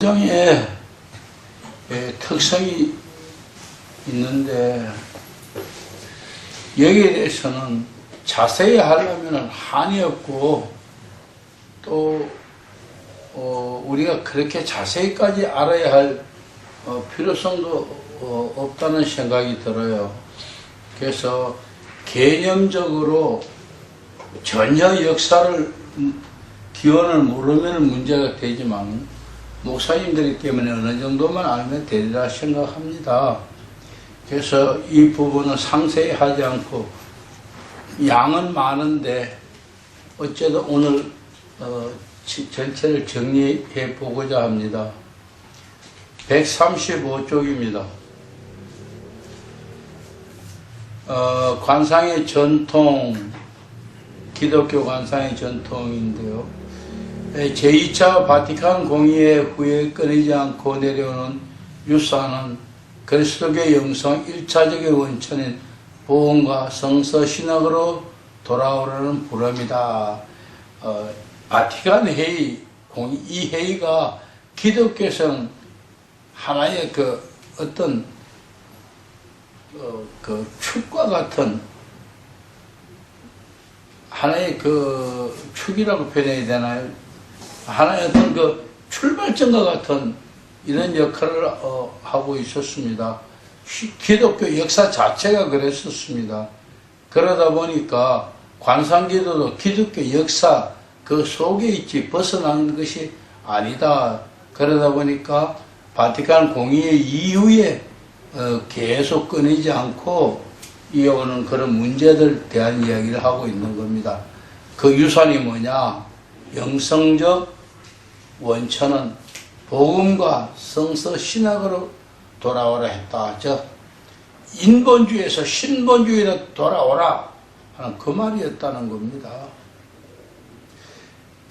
성의 특성이 있는데 여기에 대해서는 자세히 하려면 한이 없고 또 우리가 그렇게 자세히까지 알아야 할 필요성도 없다는 생각이 들어요. 그래서 개념적으로 전혀 역사를 기원을 모르면 문제가 되지만 목사님들이 때문에 어느 정도만 알면 되리라 생각합니다. 그래서 이 부분은 상세히 하지 않고 양은 많은데 어쨌든 오늘 전체를 정리해 보고자 합니다. 135쪽입니다. 관상의 전통, 기독교 관상의 전통인데요. 제2차 바티칸 공의회 후에 끊이지 않고 내려오는 유산은 그리스도교 영성 1차적인 원천인 보험과 성서 신학으로 돌아오려는 부름이다. 바티칸 회의, 이 회의가 기독교에서는 하나의 어떤 축과 같은 하나의 축이라고 표현해야 되나요? 하나의 어떤 출발점과 같은 이런 역할을 하고 있었습니다. 기독교 역사 자체가 그랬었습니다. 그러다 보니까 관상기도도 기독교 역사 그 속에 있지 벗어나는 것이 아니다. 그러다 보니까 바티칸 공의회 이후에 계속 끊이지 않고 이어오는 그런 문제들에 대한 이야기를 하고 있는 겁니다. 그 유산이 뭐냐? 영성적 원천은 복음과 성서 신학으로 돌아오라 했다. 즉 인본주의에서 신본주의로 돌아오라 하는 그 말이었다는 겁니다.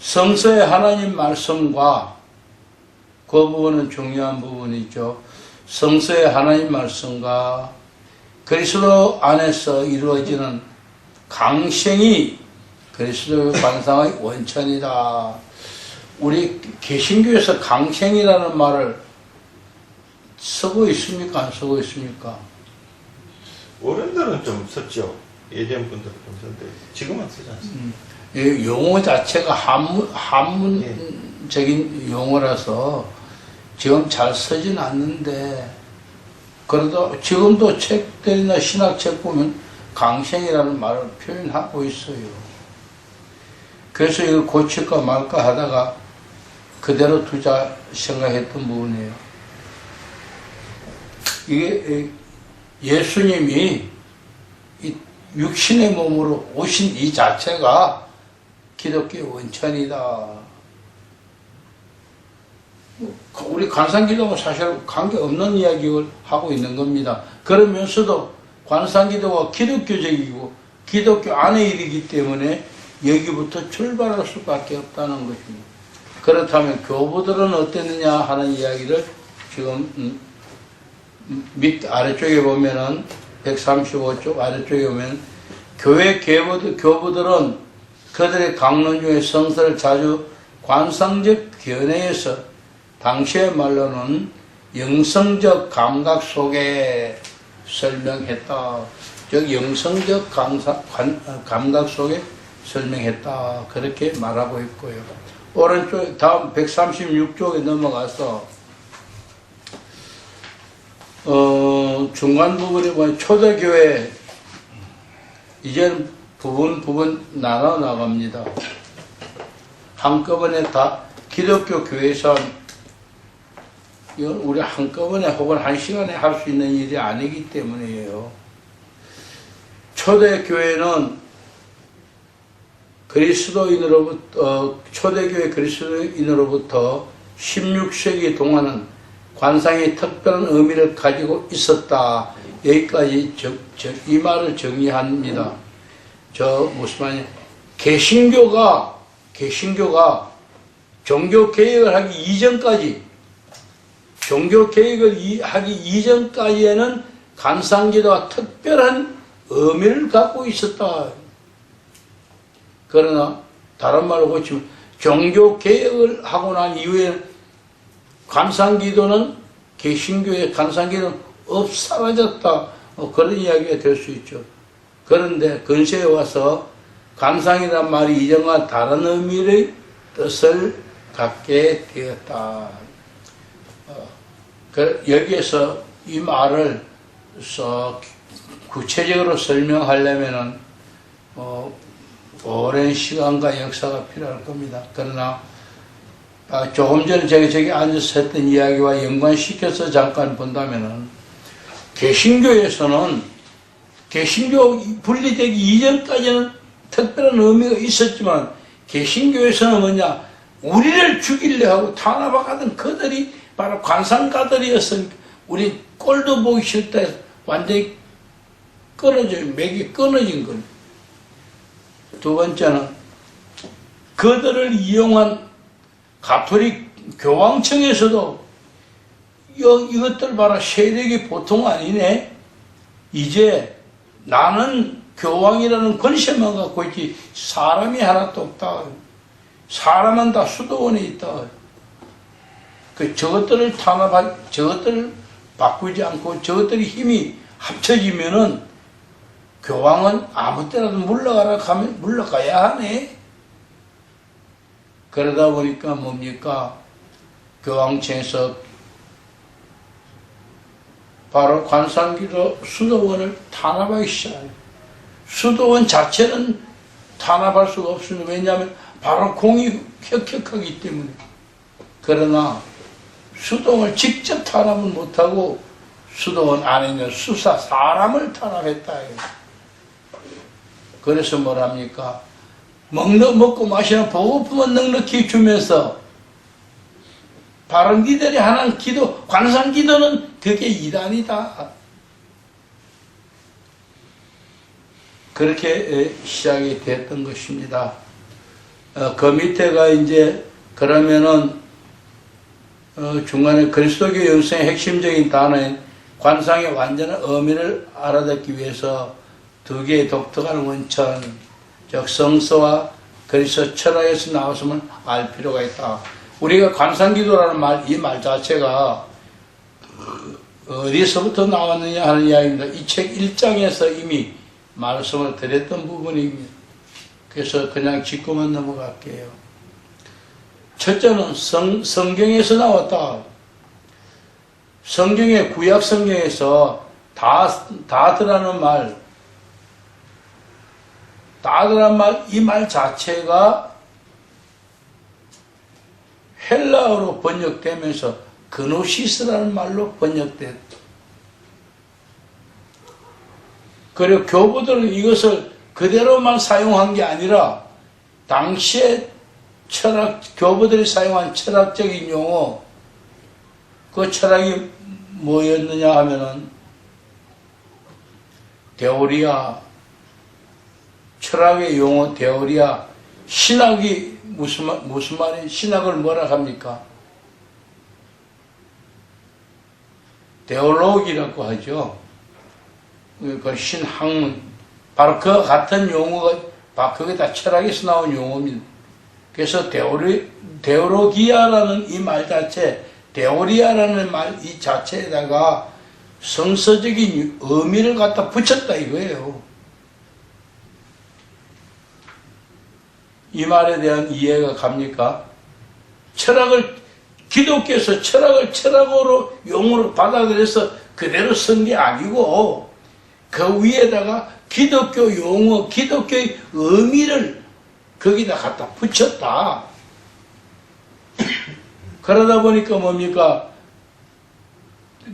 성서의 하나님 말씀과 그 부분은 중요한 부분이죠. 성서의 하나님 말씀과 그리스도 안에서 이루어지는 강생이 그리스도의 관상의 원천이다. 우리 개신교에서 강생이라는 말을 쓰고 있습니까? 안 쓰고 있습니까? 어른들은 좀 썼죠. 예전 분들은 좀 썼는데 지금은 쓰지 않습니다. 용어 자체가 한문적인 용어라서 지금 잘 쓰진 않는데 그래도 지금도 책들이나 신학책 보면 강생이라는 말을 표현하고 있어요. 그래서 이걸 고칠까 말까 하다가 그대로 두자 생각했던 부분이에요. 이게 예수님이 이 육신의 몸으로 오신 이 자체가 기독교의 원천이다. 우리 관상기도하고 사실 관계없는 이야기를 하고 있는 겁니다. 그러면서도 관상기도가 기독교적이고 기독교 안의 일이기 때문에 여기부터 출발할 수밖에 없다는 것입니다. 그렇다면 교부들은 어땠느냐 하는 이야기를 지금 밑 아래쪽에 보면은 135쪽 아래쪽에 보면 교회 교부들은 그들의 강론 중에 성서를 자주 관상적 견해에서 당시의 말로는 영성적 감각 속에 설명했다. 즉 영성적 감각 속에 설명했다. 그렇게 말하고 있고요. 오른쪽 다음 136쪽에 넘어가서 중간 부분에 보면 초대교회 이제는 부분 나눠 나갑니다. 한꺼번에 다 기독교 교회에서 이건 우리 한꺼번에 혹은 한 시간에 할 수 있는 일이 아니기 때문이에요. 초대교회는 초대교회 그리스도인으로부터 16세기 동안은 관상이 특별한 의미를 가지고 있었다. 여기까지 이 말을 정리합니다. 무슨 말이냐? 개신교가 종교개혁을 하기 이전까지에는 관상기도가 특별한 의미를 갖고 있었다. 그러나 다른 말로 고치면 종교개혁을 하고 난 이후에 관상기도는 개신교의 관상기도는 사라졌다. 그런 이야기가 될 수 있죠. 그런데 근세에 와서 관상이란 말이 이전과 다른 의미의 뜻을 갖게 되었다. 여기에서 이 말을 구체적으로 설명하려면은 오랜 시간과 역사가 필요할 겁니다. 그러나 조금 전에 제가 저기 앉아서 했던 이야기와 연관시켜서 잠깐 본다면은 개신교에서는 개신교 분리되기 이전까지는 특별한 의미가 있었지만 개신교에서는 뭐냐, 우리를 죽이려 하고 탄압하던 그들이 바로 관상가들이었으니까 우리 꼴도 보기 싫다 해서 완전히 맥이 끊어진 겁니다. 두 번째는 그들을 이용한 가톨릭 교황청에서도 이것들 봐라, 세력이 보통 아니네. 이제 나는 교황이라는 권세만 갖고 있지 사람이 하나도 없다. 사람은 다 수도원에 있다. 저것들을 저것들을 바꾸지 않고 저것들이 힘이 합쳐지면은 교황은 아무 때라도 물러가라 하면 물러가야 하네. 그러다 보니까 뭡니까? 교황청에서 바로 관상기도 수도원을 탄압하기 시작해요. 수도원 자체는 탄압할 수가 없습니다. 왜냐하면 바로 공이 혁혁하기 때문에. 그러나 수도원을 직접 탄압은 못하고 수도원 안에 있는 수사 사람을 탄압했다. 그래서 뭐랍니까? 먹고 마시는 보고품은 넉넉히 주면서 바른 기들이 하는 기도, 관상 기도는 그게 이단이다. 그렇게 시작이 됐던 것입니다. 그 밑에가 이제 그러면은 중간에 그리스도교 영성의 핵심적인 단어인 관상의 완전한 의미를 알아듣기 위해서 두 개의 독특한 원천, 즉 성서와 그리스도 철학에서 나왔음을 알 필요가 있다. 우리가 관상기도라는 말, 이 말 자체가 어디서부터 나왔느냐 하는 이야기입니다. 이 책 1장에서 이미 말씀을 드렸던 부분입니다. 그래서 그냥 짚고만 넘어갈게요. 첫째는 성경에서 나왔다. 성경의 구약 성경에서 다드라는 말, 다드라는 말, 이 말 자체가 헬라어로 번역되면서 그노시스라는 말로 번역됐다. 그리고 교부들은 이것을 그대로만 사용한 게 아니라 당시에 교부들이 사용한 철학적인 용어, 그 철학이 뭐였느냐 하면은 데오리아, 철학의 용어 데오리아, 신학이 무슨 말이에요? 신학을 뭐라 합니까? 데올로기라고 하죠. 그 신학문, 바로 그 같은 용어가 그게 다 철학에서 나온 용어입니다. 그래서 데오로기아라는 이 말 자체, 데오리아라는 말 이 자체에다가 성서적인 의미를 갖다 붙였다 이거예요. 이 말에 대한 이해가 갑니까? 기독교에서 철학을 철학으로 용어로 받아들여서 그대로 쓴 게 아니고 그 위에다가 기독교 용어, 기독교의 의미를 거기다 갖다 붙였다. 그러다 보니까 뭡니까?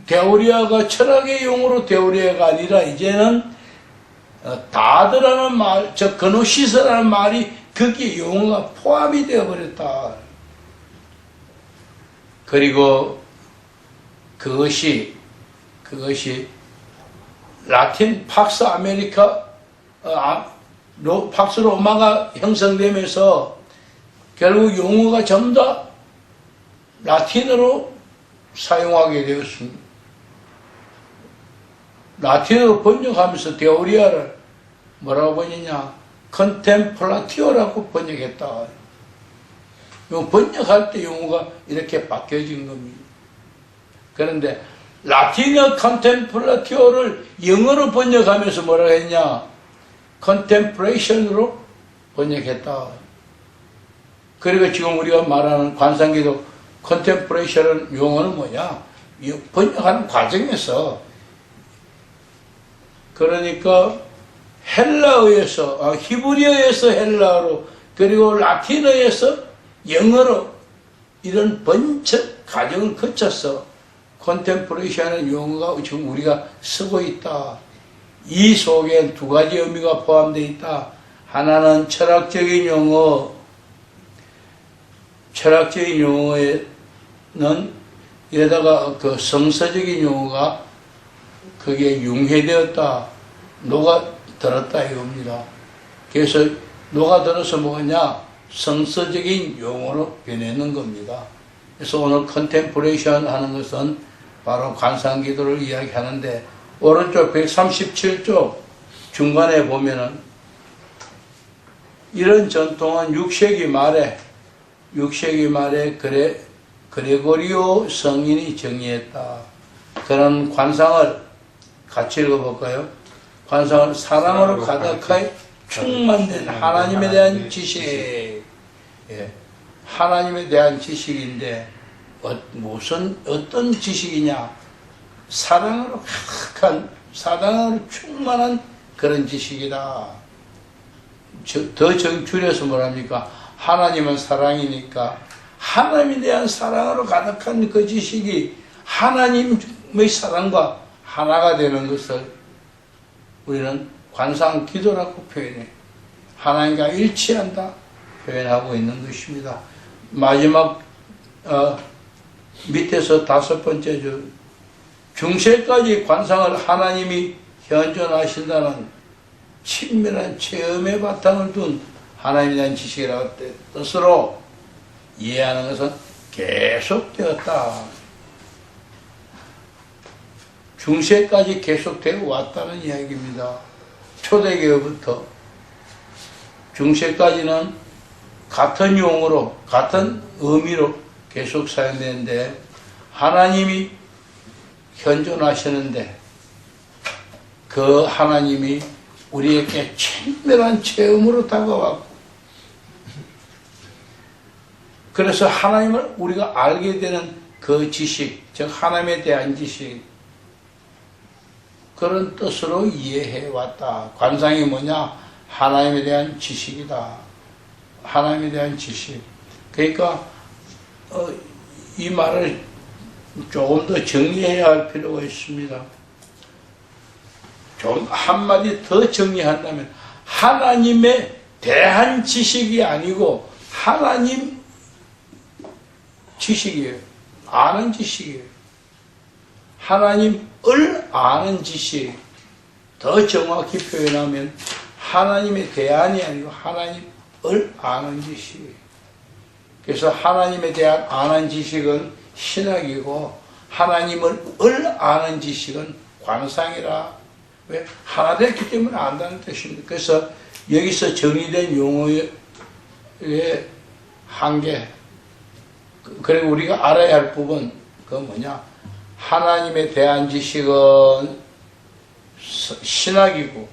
데오리아가 철학의 용어로 데오리아가 아니라 이제는 다드라는 말, 즉 그노시스라는 말이 거기에 용어가 포함이 되어버렸다. 그리고 그것이 라틴 팍스 아메리카, 팍스 로마가 형성되면서 결국 용어가 전부 다 라틴어로 사용하게 되었습니다. 라틴어로 번역하면서 데오리아를 뭐라고 번역냐? 컨템플라티오라고 번역했다. 번역할 때 용어가 이렇게 바뀌어진 겁니다. 그런데 라틴어 컨템플라티오를 영어로 번역하면서 뭐라고 했냐? 컨템플레이션으로 번역했다. 그리고 지금 우리가 말하는 관상기도 컨템플레이션은 용어는 뭐냐? 번역하는 과정에서 그러니까 헬라어에서 히브리어에서 헬라어로 그리고 라틴어에서 영어로 이런 번쩍 과정을 거쳐서 컨템플레이션의 용어가 지금 우리가 쓰고 있다. 이 속엔 두 가지 의미가 포함되어 있다. 하나는 철학적인 용어, 철학적인 용어에는 이러다가 그 성서적인 용어가 그게 융해되었다, 녹아들었다 이겁니다. 그래서 녹아들어서 뭐냐? 성서적인 용어로 변했는 겁니다. 그래서 오늘 컨템플레이션 하는 것은 바로 관상기도를 이야기하는데 오른쪽 137쪽 중간에 보면은 이런 전통은 6세기 말에 그레고리오 성인이 정의했다. 그런 관상을 같이 읽어볼까요? 관상은 사랑으로 가득하여 충만된 하나님에 대한 지식. 예, 하나님에 대한 지식인데 어떤 지식이냐? 사랑으로 가득한, 사랑으로 충만한 그런 지식이다. 더 줄여서 뭐랍니까? 하나님은 사랑이니까 하나님에 대한 사랑으로 가득한 그 지식이 하나님의 사랑과 하나가 되는 것을 우리는 관상 기도라고 표현해. 하나님과 일치한다 표현하고 있는 것입니다. 마지막 밑에서 5번째 줄 중세까지 관상을 하나님이 현존하신다는 친밀한 체험의 바탕을 둔 하나님에 대한 지식이라고 뜻으로 이해하는 것은 계속되었다. 중세까지 계속되어 왔다는 이야기입니다. 초대교회부터 중세까지는 같은 용어로, 같은 의미로 계속 사용되는데 하나님이 현존하시는데 그 하나님이 우리에게 친밀한 체험으로 다가왔고 그래서 하나님을 우리가 알게 되는 그 지식, 즉 하나님에 대한 지식, 그런 뜻으로 이해해왔다. 관상이 뭐냐? 하나님에 대한 지식이다. 하나님에 대한 지식. 그러니까 이 말을 조금 더 정리해야 할 필요가 있습니다. 좀 한마디 더 정리한다면 하나님에 대한 지식이 아니고 하나님 지식이에요. 아는 지식이에요. 하나님을 아는 지식. 더 정확히 표현하면 하나님의 대안이 아니고 하나님을 아는 지식. 그래서 하나님에 대한 아는 지식은 신학이고 하나님을 아는 지식은 관상이라. 왜? 하나 됐기 때문에 안다는 뜻입니다. 그래서 여기서 정의된 용어의 한계, 그리고 우리가 알아야 할 부분, 그건 뭐냐? 하나님에 대한 지식은 신학이고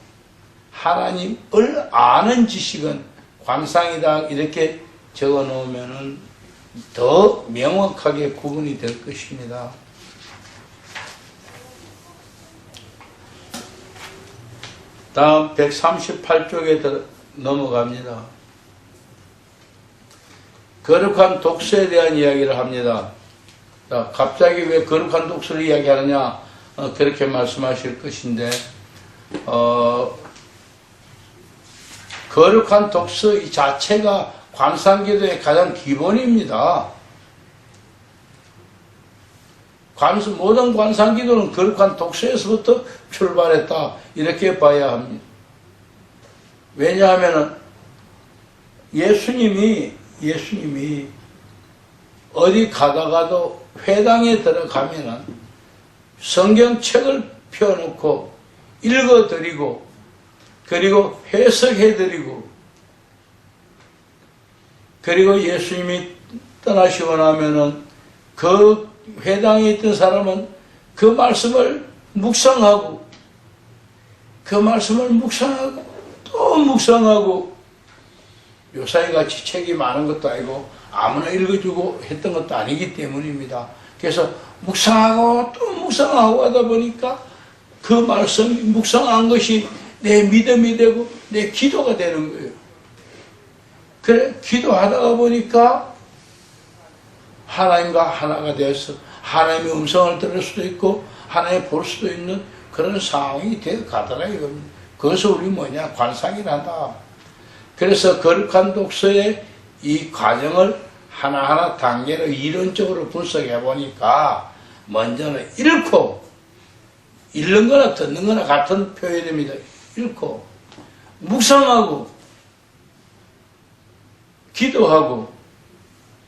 하나님을 아는 지식은 관상이다. 이렇게 적어 놓으면은 더 명확하게 구분이 될 것입니다. 다음 138쪽에 넘어갑니다. 거룩한 독서에 대한 이야기를 합니다. 자, 갑자기 왜 거룩한 독서를 이야기하느냐? 그렇게 말씀하실 것인데, 거룩한 독서 이 자체가 관상기도의 가장 기본입니다. 모든 관상기도는 거룩한 독서에서부터 출발했다. 이렇게 봐야 합니다. 왜냐하면 예수님이 어디 가다가도 회당에 들어가면은 성경책을 펴놓고 읽어드리고 그리고 해석해드리고 그리고 예수님이 떠나시고 나면은 그 회당에 있던 사람은 그 말씀을 묵상하고 그 말씀을 묵상하고 또 묵상하고 요사이같이 책이 많은 것도 아니고 아무나 읽어주고 했던 것도 아니기 때문입니다. 그래서 묵상하고 또 묵상하고 하다 보니까 그 말씀 묵상한 것이 내 믿음이 되고 내 기도가 되는 거예요. 그래 기도하다가 보니까 하나님과 하나가 되어서 하나님의 음성을 들을 수도 있고 하나님 볼 수도 있는 그런 상황이 되어 가더라 이겁니다. 그것을 우리 뭐냐 관상이란다. 그래서 거룩한 독서의 이 과정을 하나하나 단계로 이론적으로 분석해 보니까 먼저는 읽는 거나 듣는 거나 같은 표현입니다. 읽고 묵상하고 기도하고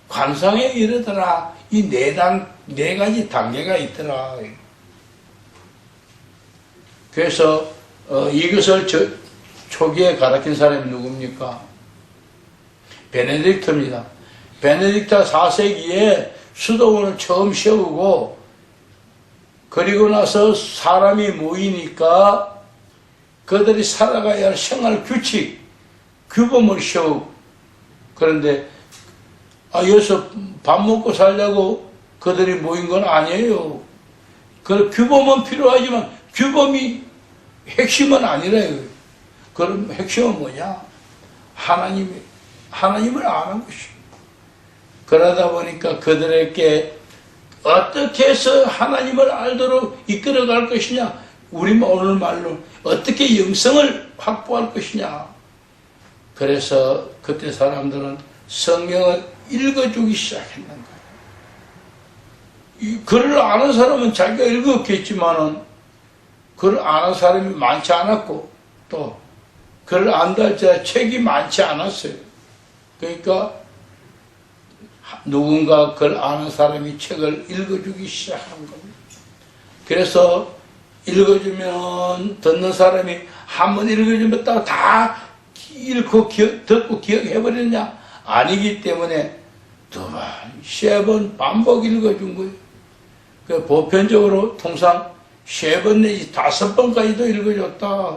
관상에 이르더라. 이 네 가지 단계가 있더라. 그래서 이것을 초기에 가르친 사람이 누굽니까? 베네딕트입니다. 베네딕트 4세기에 수도원을 처음 세우고 그리고 나서 사람이 모이니까 그들이 살아가야 할 생활 규칙, 규범을 세우고 그런데 여기서 밥 먹고 살려고 그들이 모인 건 아니에요. 그 규범은 필요하지만 규범이 핵심은 아니래요. 그럼 핵심은 뭐냐? 하나님을 아는 것이요. 그러다 보니까 그들에게 어떻게 해서 하나님을 알도록 이끌어갈 것이냐? 우리 오늘 말로 어떻게 영성을 확보할 것이냐? 그래서 그때 사람들은 성경을 읽어주기 시작했는 거예요. 이 글을 아는 사람은 자기가 읽었겠지만은 글을 아는 사람이 많지 않았고 또 글을 안다 할지라도 책이 많지 않았어요. 그러니까 누군가 그걸 아는 사람이 책을 읽어주기 시작한 겁니다. 그래서 읽어주면 듣는 사람이 한 번 읽어주면 다 읽고 듣고 기억해버리느냐? 아니기 때문에 두 번, 세 번 반복 읽어준 거예요. 그 보편적으로 통상 세 번 내지 5번까지도 읽어줬다.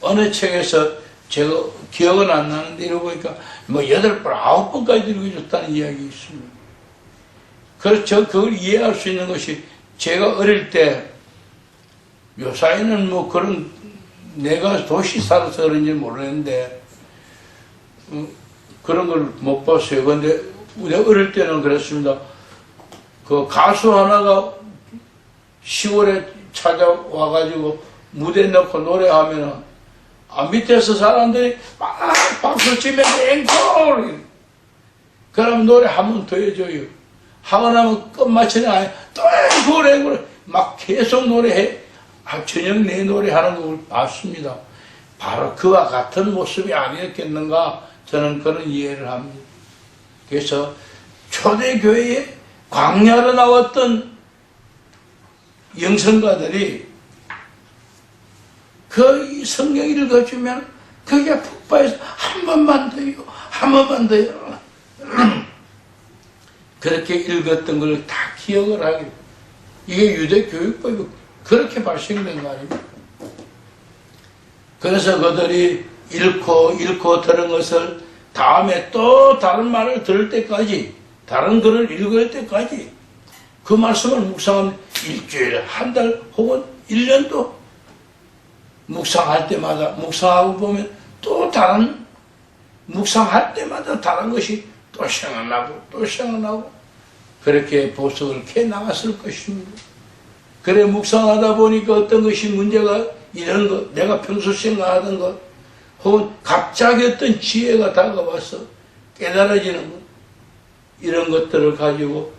어느 책에서 제가 기억은 안 나는데 읽어보니까 8번, 9번까지도 읽어줬다는 이야기 있습니다. 그렇죠. 그걸 이해할 수 있는 것이 제가 어릴 때 요사이는 그런 내가 도시 살아서 그런지 모르는데 그런 걸 못 봤어요. 근데 내가 어릴 때는 그랬습니다. 그 가수 하나가 시골에 찾아와가지고 무대 넣고 노래하면은 밑에서 사람들이 막 박수 치면서 앵콜! 그럼 노래 한 번 더 해줘요. 하고 나면 끝마치는 또 앵콜! 막 계속 노래해. 저녁 내 노래하는 걸 봤습니다. 바로 그와 같은 모습이 아니었겠는가 저는 그런 이해를 합니다. 그래서 초대교회에 광야로 나왔던 영성가들이 그 성경 읽어주면 그게 폭발해서 한 번만 더요, 한 번만 더요. 그렇게 읽었던 걸 다 기억을 하게. 이게 유대 교육법이 그렇게 발생된 거 아닙니까? 그래서 그들이 읽고 들은 것을 다음에 또 다른 말을 들을 때까지, 다른 글을 읽을 때까지 그 말씀을 묵상하면 일주일에 한 달 혹은 1년도 묵상할 때마다 묵상하고 보면 또 다른 묵상할 때마다 다른 것이 또 생각나고 또 생각나고 그렇게 보석을 캐 나갔을 것입니다. 그래 묵상하다 보니까 어떤 것이 문제가 이런 것, 내가 평소 생각하던 것 혹은 갑자기 어떤 지혜가 다가와서 깨달아지는 것 이런 것들을 가지고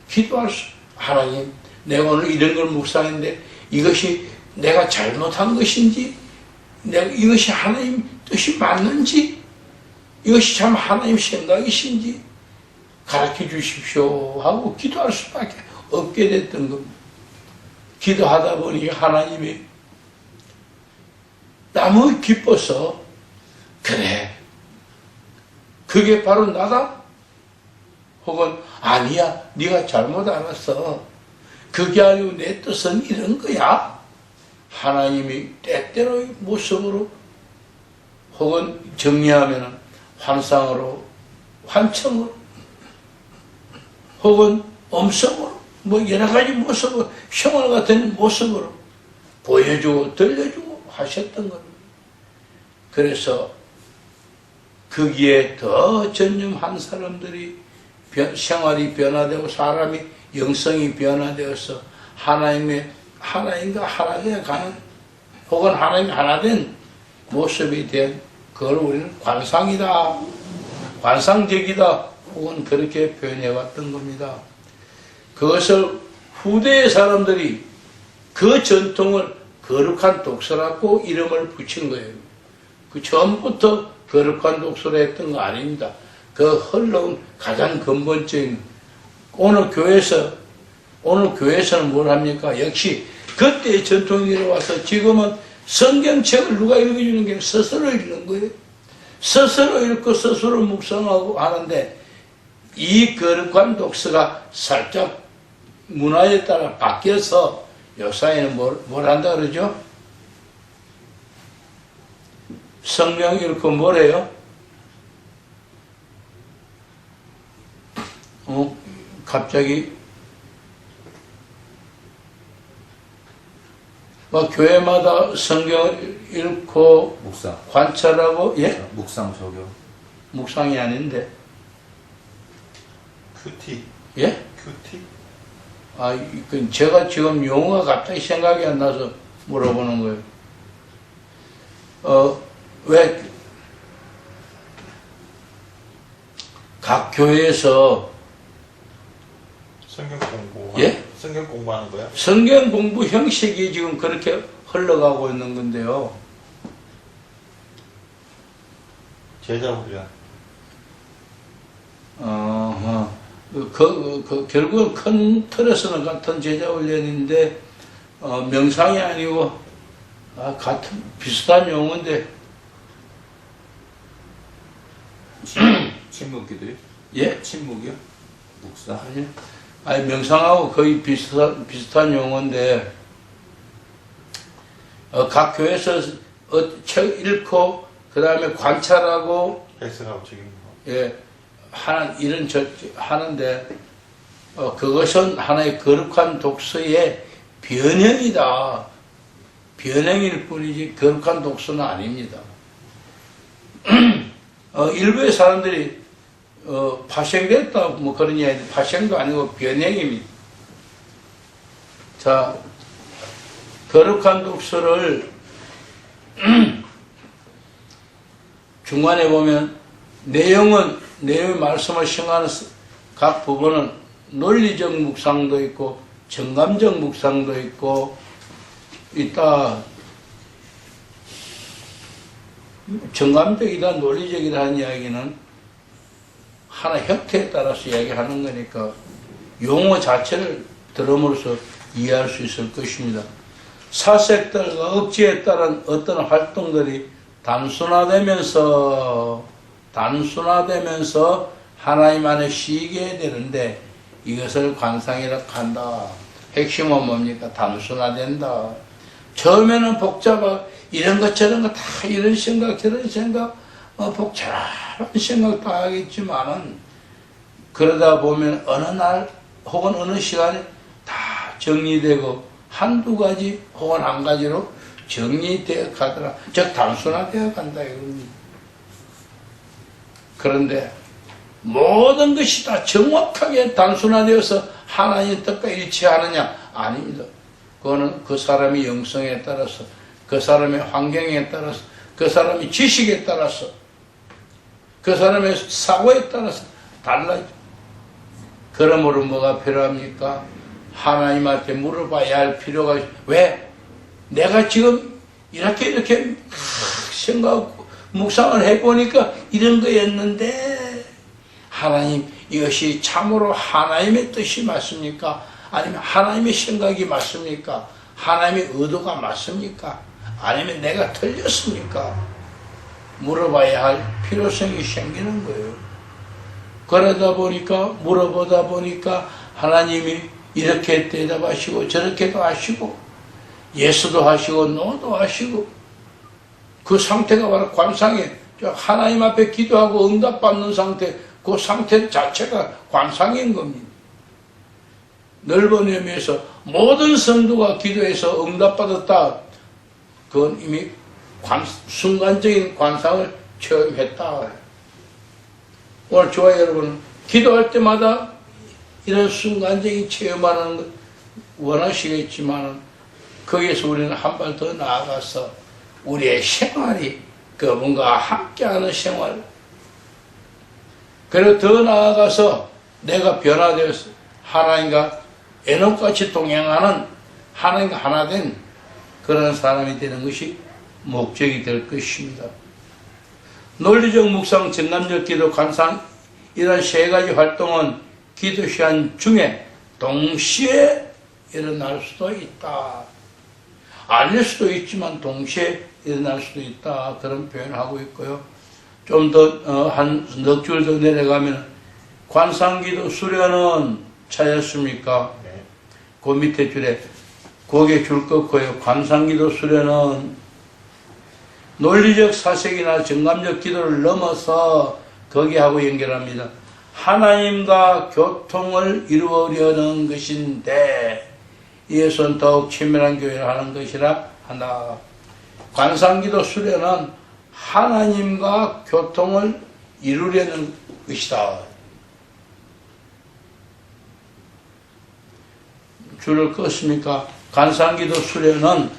기도할 수 하나님 내가 오늘 이런 걸 묵상했는데 이것이 내가 잘못한 것인지 내가 이것이 하나님 뜻이 맞는지 이것이 참 하나님 생각이신지 가르쳐 주십시오 하고 기도할 수밖에 없게 됐던 겁니다. 기도하다 보니 하나님이 너무 기뻐서 그래 그게 바로 나다? 혹은 아니야 네가 잘못 알았어. 그게 아니고 내 뜻은 이런 거야. 하나님이 때때로의 모습으로 혹은 정리하면 환상으로 환청으로 혹은 음성으로 뭐 여러 가지 모습으로 생활 같은 모습으로 보여주고 들려주고 하셨던 겁니다. 그래서 거기에 더 전념한 사람들이 생활이 변화되고 사람이 영성이 변화되어서 하나님과 하나되어 가는 혹은 하나님이 하나된 모습이 된 그걸 우리는 관상이다, 관상적이다 혹은 그렇게 표현해왔던 겁니다. 그것을 후대의 사람들이 그 전통을 거룩한 독서라고 이름을 붙인 거예요. 그 처음부터 거룩한 독서를 했던 거 아닙니다. 그 흘러온 가장 근본적인 오늘 교회에서는 뭘 합니까? 역시 그때의 전통이 내려와서 지금은 성경책을 누가 읽어주는 게 스스로 읽는 거예요. 스스로 읽고 스스로 묵상하고 하는데 이 거룩한 독서가 살짝 문화에 따라 바뀌어서 요사이는 뭘 한다 그러죠? 성경 읽고 뭐래요? 갑자기 교회마다 성경 읽고 묵상. 관찰하고 예? 묵상 적용. 묵상이 아닌데 큐티. 예? 큐티. 제가 지금 용어가 갑자기 생각이 안 나서 물어보는 거예요. 왜 각 교회에서 성경 공부. 예? 성경 공부하는 거야? 성경 공부 형식이 지금 그렇게 흘러가고 있는 건데요. 제자 훈련. 결국은 큰 틀에서는 같은 제자 훈련인데 명상이 아니고 같은 비슷한 용어인데 침묵기도요? 예? 침묵이요? 묵상? 아니 명상하고 거의 비슷한 용어인데 각 교회에서 책 읽고 그 다음에 관찰하고 해석하고 책임지고. 예 이런 하는데 그것은 하나의 거룩한 독서의 변형이다. 변형일 뿐이지 거룩한 독서는 아닙니다. 일부의 사람들이 파생됐다 뭐 그런 이야기, 파생도 아니고 변형입니다. 자, 거룩한 독서를 중간에 보면 내용의 말씀을 시행하는 각 부분은 논리적 묵상도 있고 정감적 묵상도 있고 있다. 정감적이다 논리적이다 하는 이야기는 하나 형태에 따라서 이야기하는 거니까 용어 자체를 들음으로써 이해할 수 있을 것입니다. 사색들과 억지에 따른 어떤 활동들이 단순화되면서 하나님 안에 쉬게 되는데 이것을 관상이라고 한다. 핵심은 뭡니까? 단순화된다. 처음에는 복잡하고 이런 것 저런 거 다 이런 생각 저런 생각 복잡한 생각 다 하겠지만은 그러다 보면 어느 날 혹은 어느 시간에 다 정리되고 한두 가지 혹은 한 가지로 정리되어 가더라. 즉 단순화되어 간다 이겁니다. 그런데 모든 것이 다 정확하게 단순화되어서 하나님의 뜻과 일치하느냐? 아닙니다. 그거는 그 사람의 영성에 따라서 그 사람의 환경에 따라서 그 사람의 지식에 따라서 그 사람의 사고에 따라서 달라요. 그러므로 뭐가 필요합니까? 하나님한테 물어봐야 할 필요가 왜? 내가 지금 이렇게 생각 묵상을 해보니까 이런 거였는데 하나님 이것이 참으로 하나님의 뜻이 맞습니까? 아니면 하나님의 생각이 맞습니까? 하나님의 의도가 맞습니까? 아니면 내가 틀렸습니까? 물어봐야 할 필요성이 생기는 거예요. 그러다 보니까, 물어보다 보니까 하나님이 이렇게 대답하시고 저렇게도 하시고 예수도 하시고 노도 하시고 그 상태가 바로 관상에 하나님 앞에 기도하고 응답받는 상태, 그 상태 자체가 관상인 겁니다. 넓은 의미에서 모든 성도가 기도해서 응답받았다. 그건 이미 순간적인 관상을 체험했다. 오늘 좋아요 여러분, 기도할 때마다 이런 순간적인 체험하는 것 원하시겠지만 거기에서 우리는 한 발 더 나아가서 우리의 생활이 그 뭔가 함께하는 생활, 그리고 더 나아가서 내가 변화되어서 하나님과 에녹같이 동행하는, 하나님과 하나 된 그런 사람이 되는 것이 목적이 될 것입니다. 논리적 묵상, 정감적 기도, 관상 이런 세 가지 활동은 기도 시간 중에 동시에 일어날 수도 있다. 아닐 수도 있지만 동시에 일어날 수도 있다. 그런 표현을 하고 있고요. 좀 더 한 넉 줄 더 내려가면 관상기도 수련은 찾았습니까? 네. 그 밑에 줄에 거기에 줄 꺾고요. 관상기도 수련은 논리적 사색이나 정감적 기도를 넘어서 거기하고 연결합니다. 하나님과 교통을 이루려는 것인데 이에선 더욱 친밀한 교회를 하는 것이라 한다. 관상기도 수련은 하나님과 교통을 이루려는 것이다. 줄을 껐습니까? 관상기도 수련은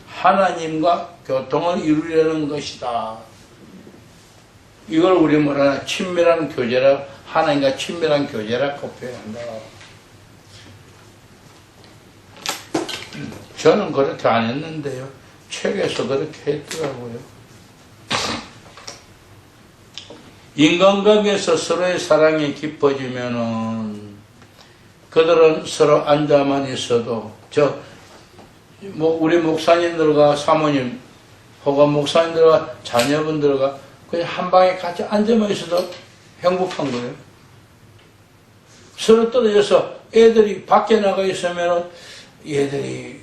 하나님과 교통을 이루려는 것이다. 이걸 우리 뭐라 친밀한 교제라, 하나님과 친밀한 교제라고 표현한다. 저는 그렇게 안 했는데요. 책에서 그렇게 했더라고요. 인간관계에서 서로의 사랑이 깊어지면은 그들은 서로 앉아만 있어도 우리 목사님들과 사모님 혹은 목사님들과 자녀분들과 그냥 한 방에 같이 앉아만 있어도 행복한 거예요. 서로 떨어져서 애들이 밖에 나가 있으면 애들이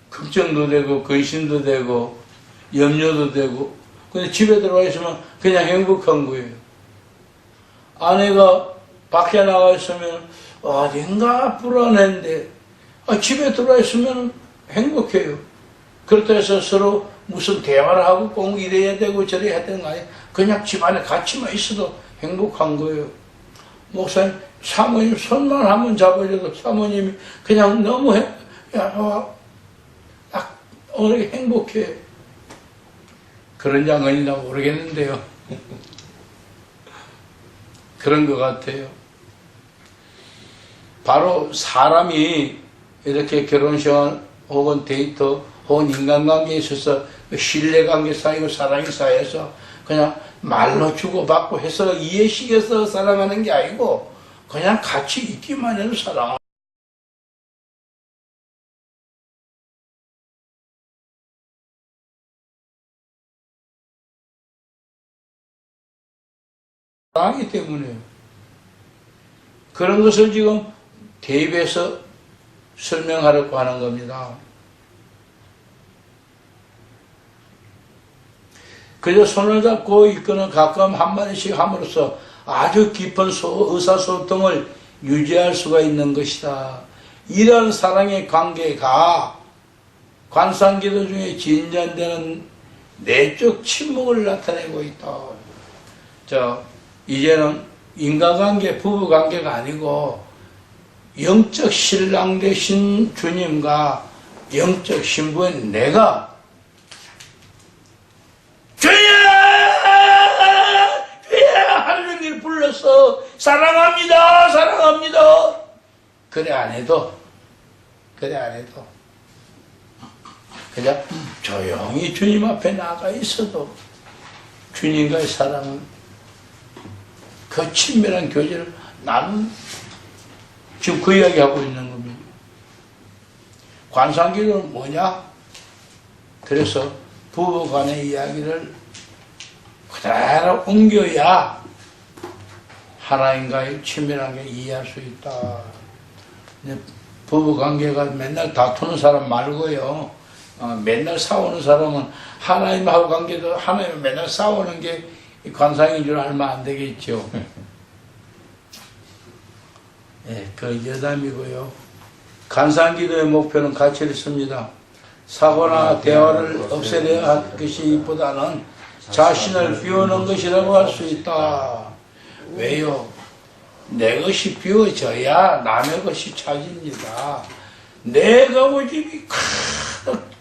걱정도 되고 근심도 되고 염려도 되고, 근데 집에 들어와 있으면 그냥 행복한 거예요. 아내가 밖에 나가 있으면 어딘가 불안한데 집에 들어와 있으면 행복해요. 그렇다 해서 서로 무슨 대화를 하고 꼭 이래야 되고 저래야 해야 되는 거 아니에요. 그냥 집안에 같이만 있어도 행복한 거예요. 목사님, 사모님 손만 한번 잡아줘도 사모님이 그냥 너무 오늘 행복해. 그런 장언이나 모르겠는데요. 그런 것 같아요. 바로 사람이 이렇게 결혼생활 혹은 데이터 혹은 인간관계에 있어서 신뢰관계 쌓이고 사랑이 쌓여서 그냥 말로 주고받고 해서 이해시켜서 사랑하는 게 아니고 그냥 같이 있기만 해도 사랑하는 사랑이기 때문에 그런 것을 지금 대입해서 설명하려고 하는 겁니다. 그저 손을 잡고 있거나 가끔 한마디씩 함으로써 아주 깊은 의사소통을 유지할 수가 있는 것이다. 이런 사랑의 관계가 관상기도 중에 진전되는 내적 침묵을 나타내고 있다. 이제는 인간관계, 부부관계가 아니고 영적 신랑 되신 주님과 영적 신부인 내가 주야! 주야! 하는 길 불러서 사랑합니다! 사랑합니다! 그래 안 해도 그냥 조용히 주님 앞에 나가 있어도 주님과의 사랑은 그 친밀한 교제를 나는 지금 그 이야기하고 있는 겁니다. 관상기도는 뭐냐? 그래서 부부 간의 이야기를 그대로 옮겨야 하나님과의 친밀하게 이해할 수 있다. 부부 관계가 맨날 다투는 사람 말고요. 맨날 싸우는 사람은 하나님하고 관계도 하나님 맨날 싸우는 게 관상인 줄 알면 안 되겠죠. 예, 그 여담이고요. 관상기도의 목표는 같이 있습니다. 사고나 대화를 없애려야 할 것이보다는 자신을 비우는 것이라고 할 수 있다. 왜요? 내 것이 비워져야 남의 것이 차집니다. 내가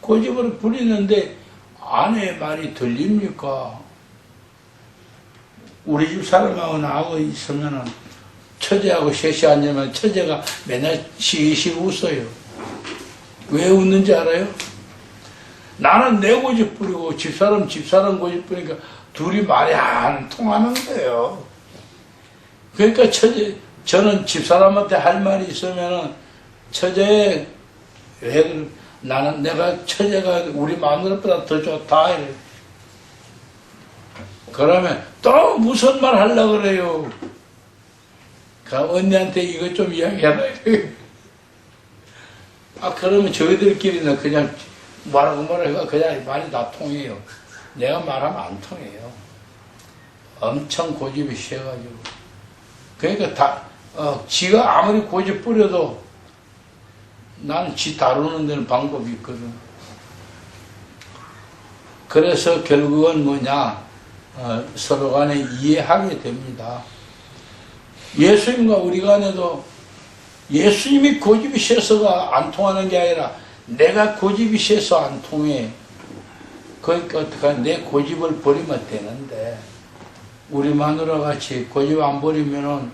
고집을 부리는데 아내의 말이 들립니까? 우리 집 사람하고 나하고 있으면은 처제하고 셋이 앉으면 처제가 맨날 시시시 웃어요. 왜 웃는지 알아요? 나는 내 고집 부리고 집사람 고집 부리니까 둘이 말이 안 통하는 거예요. 그러니까 저는 집사람한테 할 말이 있으면은 처제, 내가 처제가 우리 마누라보다 더 좋다 이래. 그러면 또 무슨 말 하려고 그래요? 그 언니한테 이것 좀 이야기하라 이래. 그러면 저희들끼리는 그냥 뭐라고 그냥 말이 다 통해요. 내가 말하면 안 통해요. 엄청 고집이 세가지고. 그러니까 지가 아무리 고집 부려도 나는 지 다루는 데는 방법이 있거든. 그래서 결국은 뭐냐, 서로 간에 이해하게 됩니다. 예수님과 우리 간에도 예수님이 고집이 세서가 안 통하는 게 아니라 내가 고집이 세서 안 통해. 그러니까 어떡하, 내 고집을 버리면 되는데, 우리 마누라 같이 고집 안 버리면은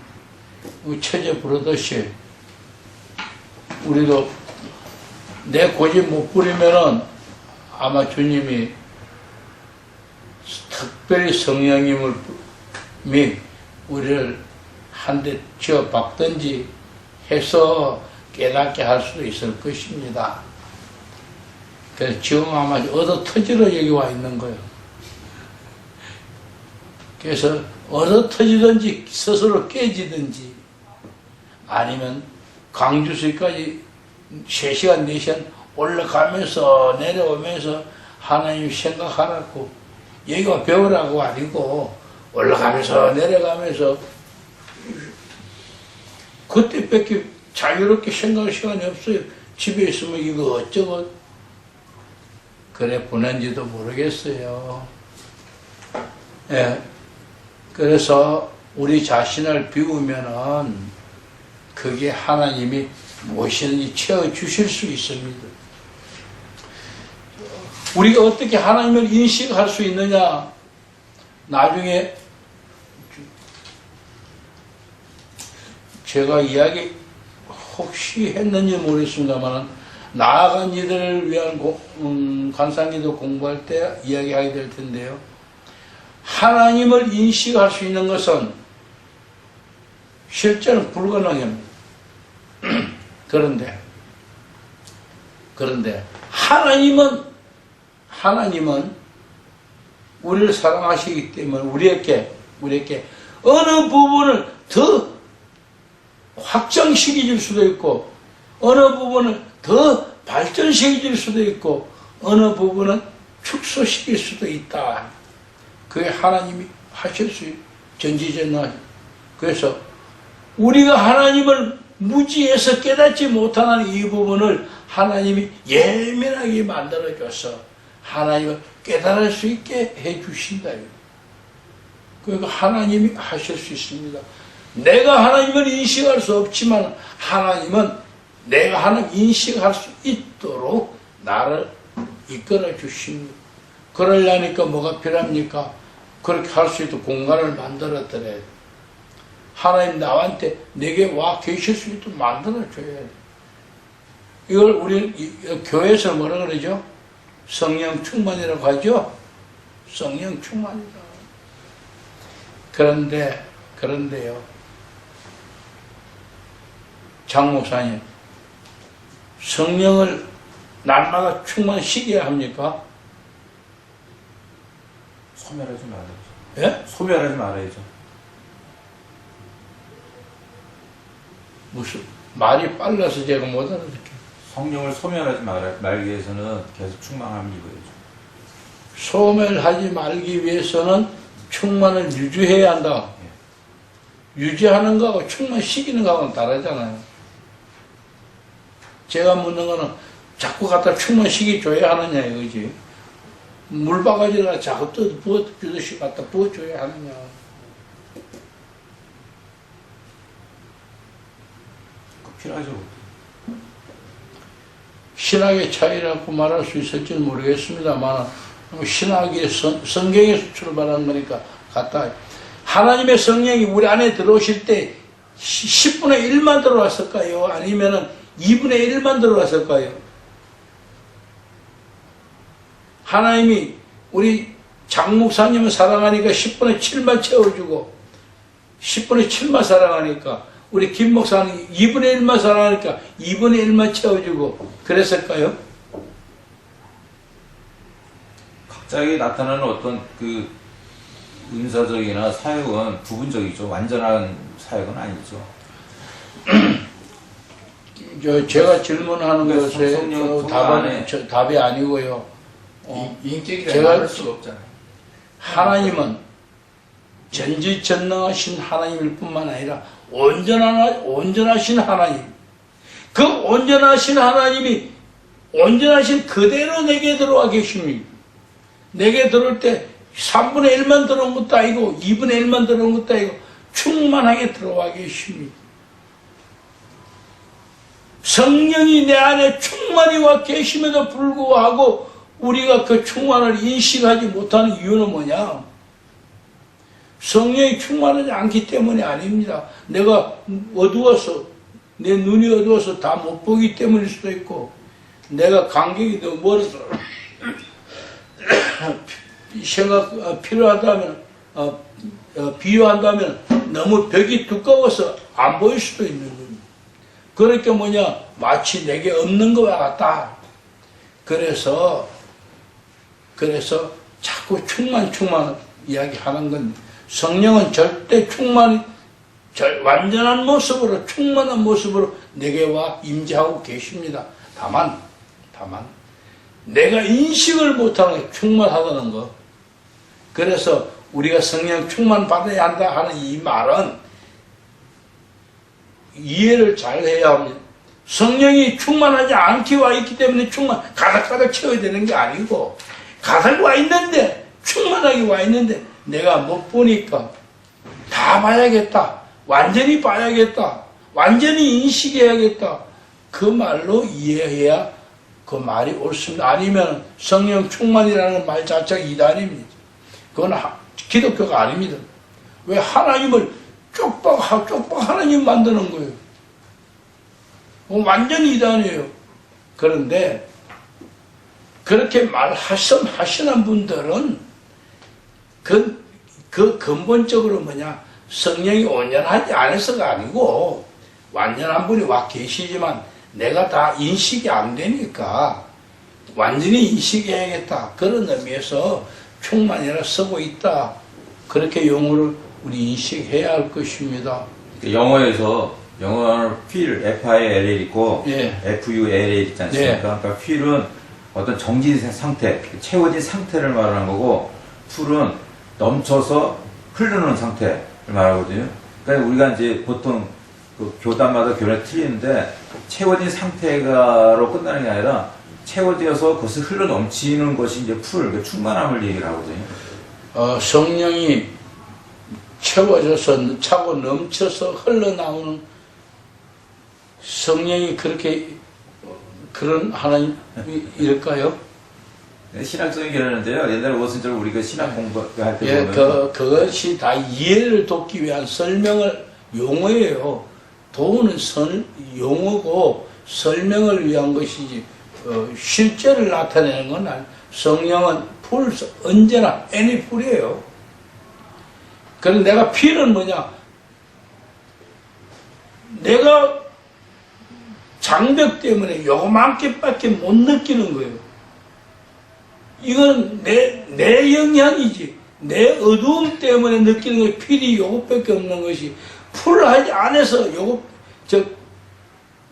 처제 부르듯이 우리도 내 고집 못 부리면은 아마 주님이 특별히 성령님이 우리를 한 대 쥐어 박든지 해서 깨닫게 할 수도 있을 것입니다. 그래서 지금 아마 얻어 터지러 여기 와 있는 거예요. 그래서 얻어 터지든지 스스로 깨지든지 아니면 광주시까지 3시간 4시간 올라가면서 내려오면서 하나님 생각하라고, 여기가 배우라고 아니고 올라가면서 내려가면서 그때밖에 자유롭게 생각할 시간이 없어요. 집에 있으면 이거 어쩌고 그래 보낸지도 모르겠어요. 예. 그래서 우리 자신을 비우면은 그게 하나님이 무엇이든지 채워주실 수 있습니다. 우리가 어떻게 하나님을 인식할 수 있느냐? 나중에 제가 이야기 혹시 했는지 모르겠습니다만 나아간 이들을 위한 관상기도 공부할 때 이야기하게 될 텐데요. 하나님을 인식할 수 있는 것은 실제는 불가능합니다. 그런데 하나님은 우리를 사랑하시기 때문에 우리에게 어느 부분을 더 확장시켜 줄 수도 있고 어느 부분을 더 발전시켜 줄 수도 있고 어느 부분은 축소시킬 수도 있다. 그게 하나님이 하실 수 있어요. 전지전능. 그래서 우리가 하나님을 무지해서 깨닫지 못하는 이 부분을 하나님이 예민하게 만들어줘서 하나님을 깨달을 수 있게 해주신다. 그러니까 하나님이 하실 수 있습니다. 내가 하나님을 인식할 수 없지만 하나님은 내가 하나님 인식할 수 있도록 나를 이끌어 주십니다. 그러려니까 뭐가 필요합니까? 그렇게 할 수 있도록 공간을 만들었더래. 하나님 나한테 내게 와 계실 수 있도록 만들어줘야 돼. 이걸 우리 교회에서 뭐라 그러죠? 성령 충만이라고 하죠? 성령 충만이다. 그런데요. 장 목사님, 성령을 날마다 충만시켜야 합니까? 소멸하지 말아야죠. 예? 소멸하지 말아야죠. 무슨 말이 빨라서 제가 못 알아듣게. 성령을 소멸하지 말기 위해서는 계속 충만함을 입어야죠. 소멸하지 말기 위해서는 충만을 유지해야 한다. 유지하는 거하고 충만시키는 거하고는 다르잖아요. 제가 묻는 거는 자꾸 갖다 충만시켜줘야 하느냐 이거지. 물바가지나 자꾸 부어주듯이 갖다 부어줘야 하느냐. 필요하죠. 신학의 차이라고 말할 수 있을지는 모르겠습니다만 신학이 성경에서 출발한 거니까 같다. 하나님의 성령이 우리 안에 들어오실 때 10분의 1만 들어왔을까요? 아니면 2분의 1만 들어왔을까요? 하나님이 우리 장목사님을 사랑하니까 10분의 7만 채워주고 10분의 7만 사랑하니까 우리 김 목사님 2분의 1만 사랑하니까 2분의 1만 채워주고 그랬을까요? 각자에게 나타나는 어떤 그 은사적이나 사역은 부분적이죠. 완전한 사역은 아니죠. 제가 질문하는 것에 성령 안에 답이 아니고요. 인격이라 제가 말할 수가 없잖아요. 하나님은 전지전능하신 하나님일 뿐만 아니라 온전하신 하나님. 그 온전하신 하나님이 온전하신 그대로 내게 들어와 계십니다. 내게 들어올 때 3분의 1만 들어온 것도 아니고 2분의 1만 들어온 것도 아니고 충만하게 들어와 계십니다. 성령이 내 안에 충만히 와 계심에도 불구하고 우리가 그 충만을 인식하지 못하는 이유는 뭐냐? 성령이 충만하지 않기 때문이 아닙니다. 내가 어두워서, 내 눈이 어두워서 다 못 보기 때문일 수도 있고, 내가 간격이 너무 멀어서, 필요하다면, 비유한다면 너무 벽이 두꺼워서 안 보일 수도 있는 겁니다. 그러니까 뭐냐? 마치 내게 없는 것과 같다. 그래서 자꾸 충만 이야기하는 겁니다. 성령은 절대 완전한 모습으로, 충만한 모습으로 내게 와 임재하고 계십니다. 다만, 내가 인식을 못하는 게 충만하다는 거. 그래서 우리가 성령 충만 받아야 한다 하는 이 말은 이해를 잘 해야 합니다. 성령이 충만하지 않게 와 있기 때문에 가득가득 채워야 되는 게 아니고, 가득 와 있는데, 충만하게 와 있는데, 내가 못 보니까 다 봐야겠다. 완전히 봐야겠다. 완전히 인식해야겠다. 그 말로 이해해야 그 말이 옳습니다. 아니면 성령 충만이라는 말 자체가 이단입니다. 그건 기독교가 아닙니다. 왜 하나님을 쪽박 하나님 만드는 거예요. 완전히 이단이에요. 그런데 그렇게 말하시는 분들은 그 근본적으로 뭐냐, 성령이 온전하지 않아서가 아니고 완전한 분이 와 계시지만 내가 다 인식이 안 되니까 완전히 인식해야겠다. 그런 의미에서 충만이라 쓰고 있다. 그렇게 용어를 우리 인식해야 할 것입니다. 영어에서 영어는 feel, F-I-L-L 있고 예. F-U-L-L 있지 않습니까? 예. 그러니까 feel은 어떤 정진 상태, 채워진 상태를 말하는 거고 풀은 넘쳐서 흐르는 상태를 말하거든요. 그러니까 우리가 이제 보통 그 교단마다 교련이 틀리는데 채워진 상태가로 끝나는 게 아니라 채워져서 그것을 흘러 넘치는 것이 이제 풀, 그 충만함을 얘기를 하거든요. 성령이 채워져서 차고 넘쳐서 흘러나오는 성령이 그런 하나님일까요? 신학적인 개념인데요. 옛날에 오순절 우리가 신학 공부할 때 예, 보면 그것이 다 이해를 돕기 위한 설명을 용어예요. 도는 용어고 설명을 위한 것이지 실제를 나타내는 건 아니에요. 성령은 언제나 any 풀이에요. 그런데 내가 필은 뭐냐? 내가 장벽 때문에 요만큼밖에 못 느끼는 거예요. 이건 내 영향이지. 내 어두움 때문에 느끼는 게 필이 요것밖에 없는 것이 풀하지 않아서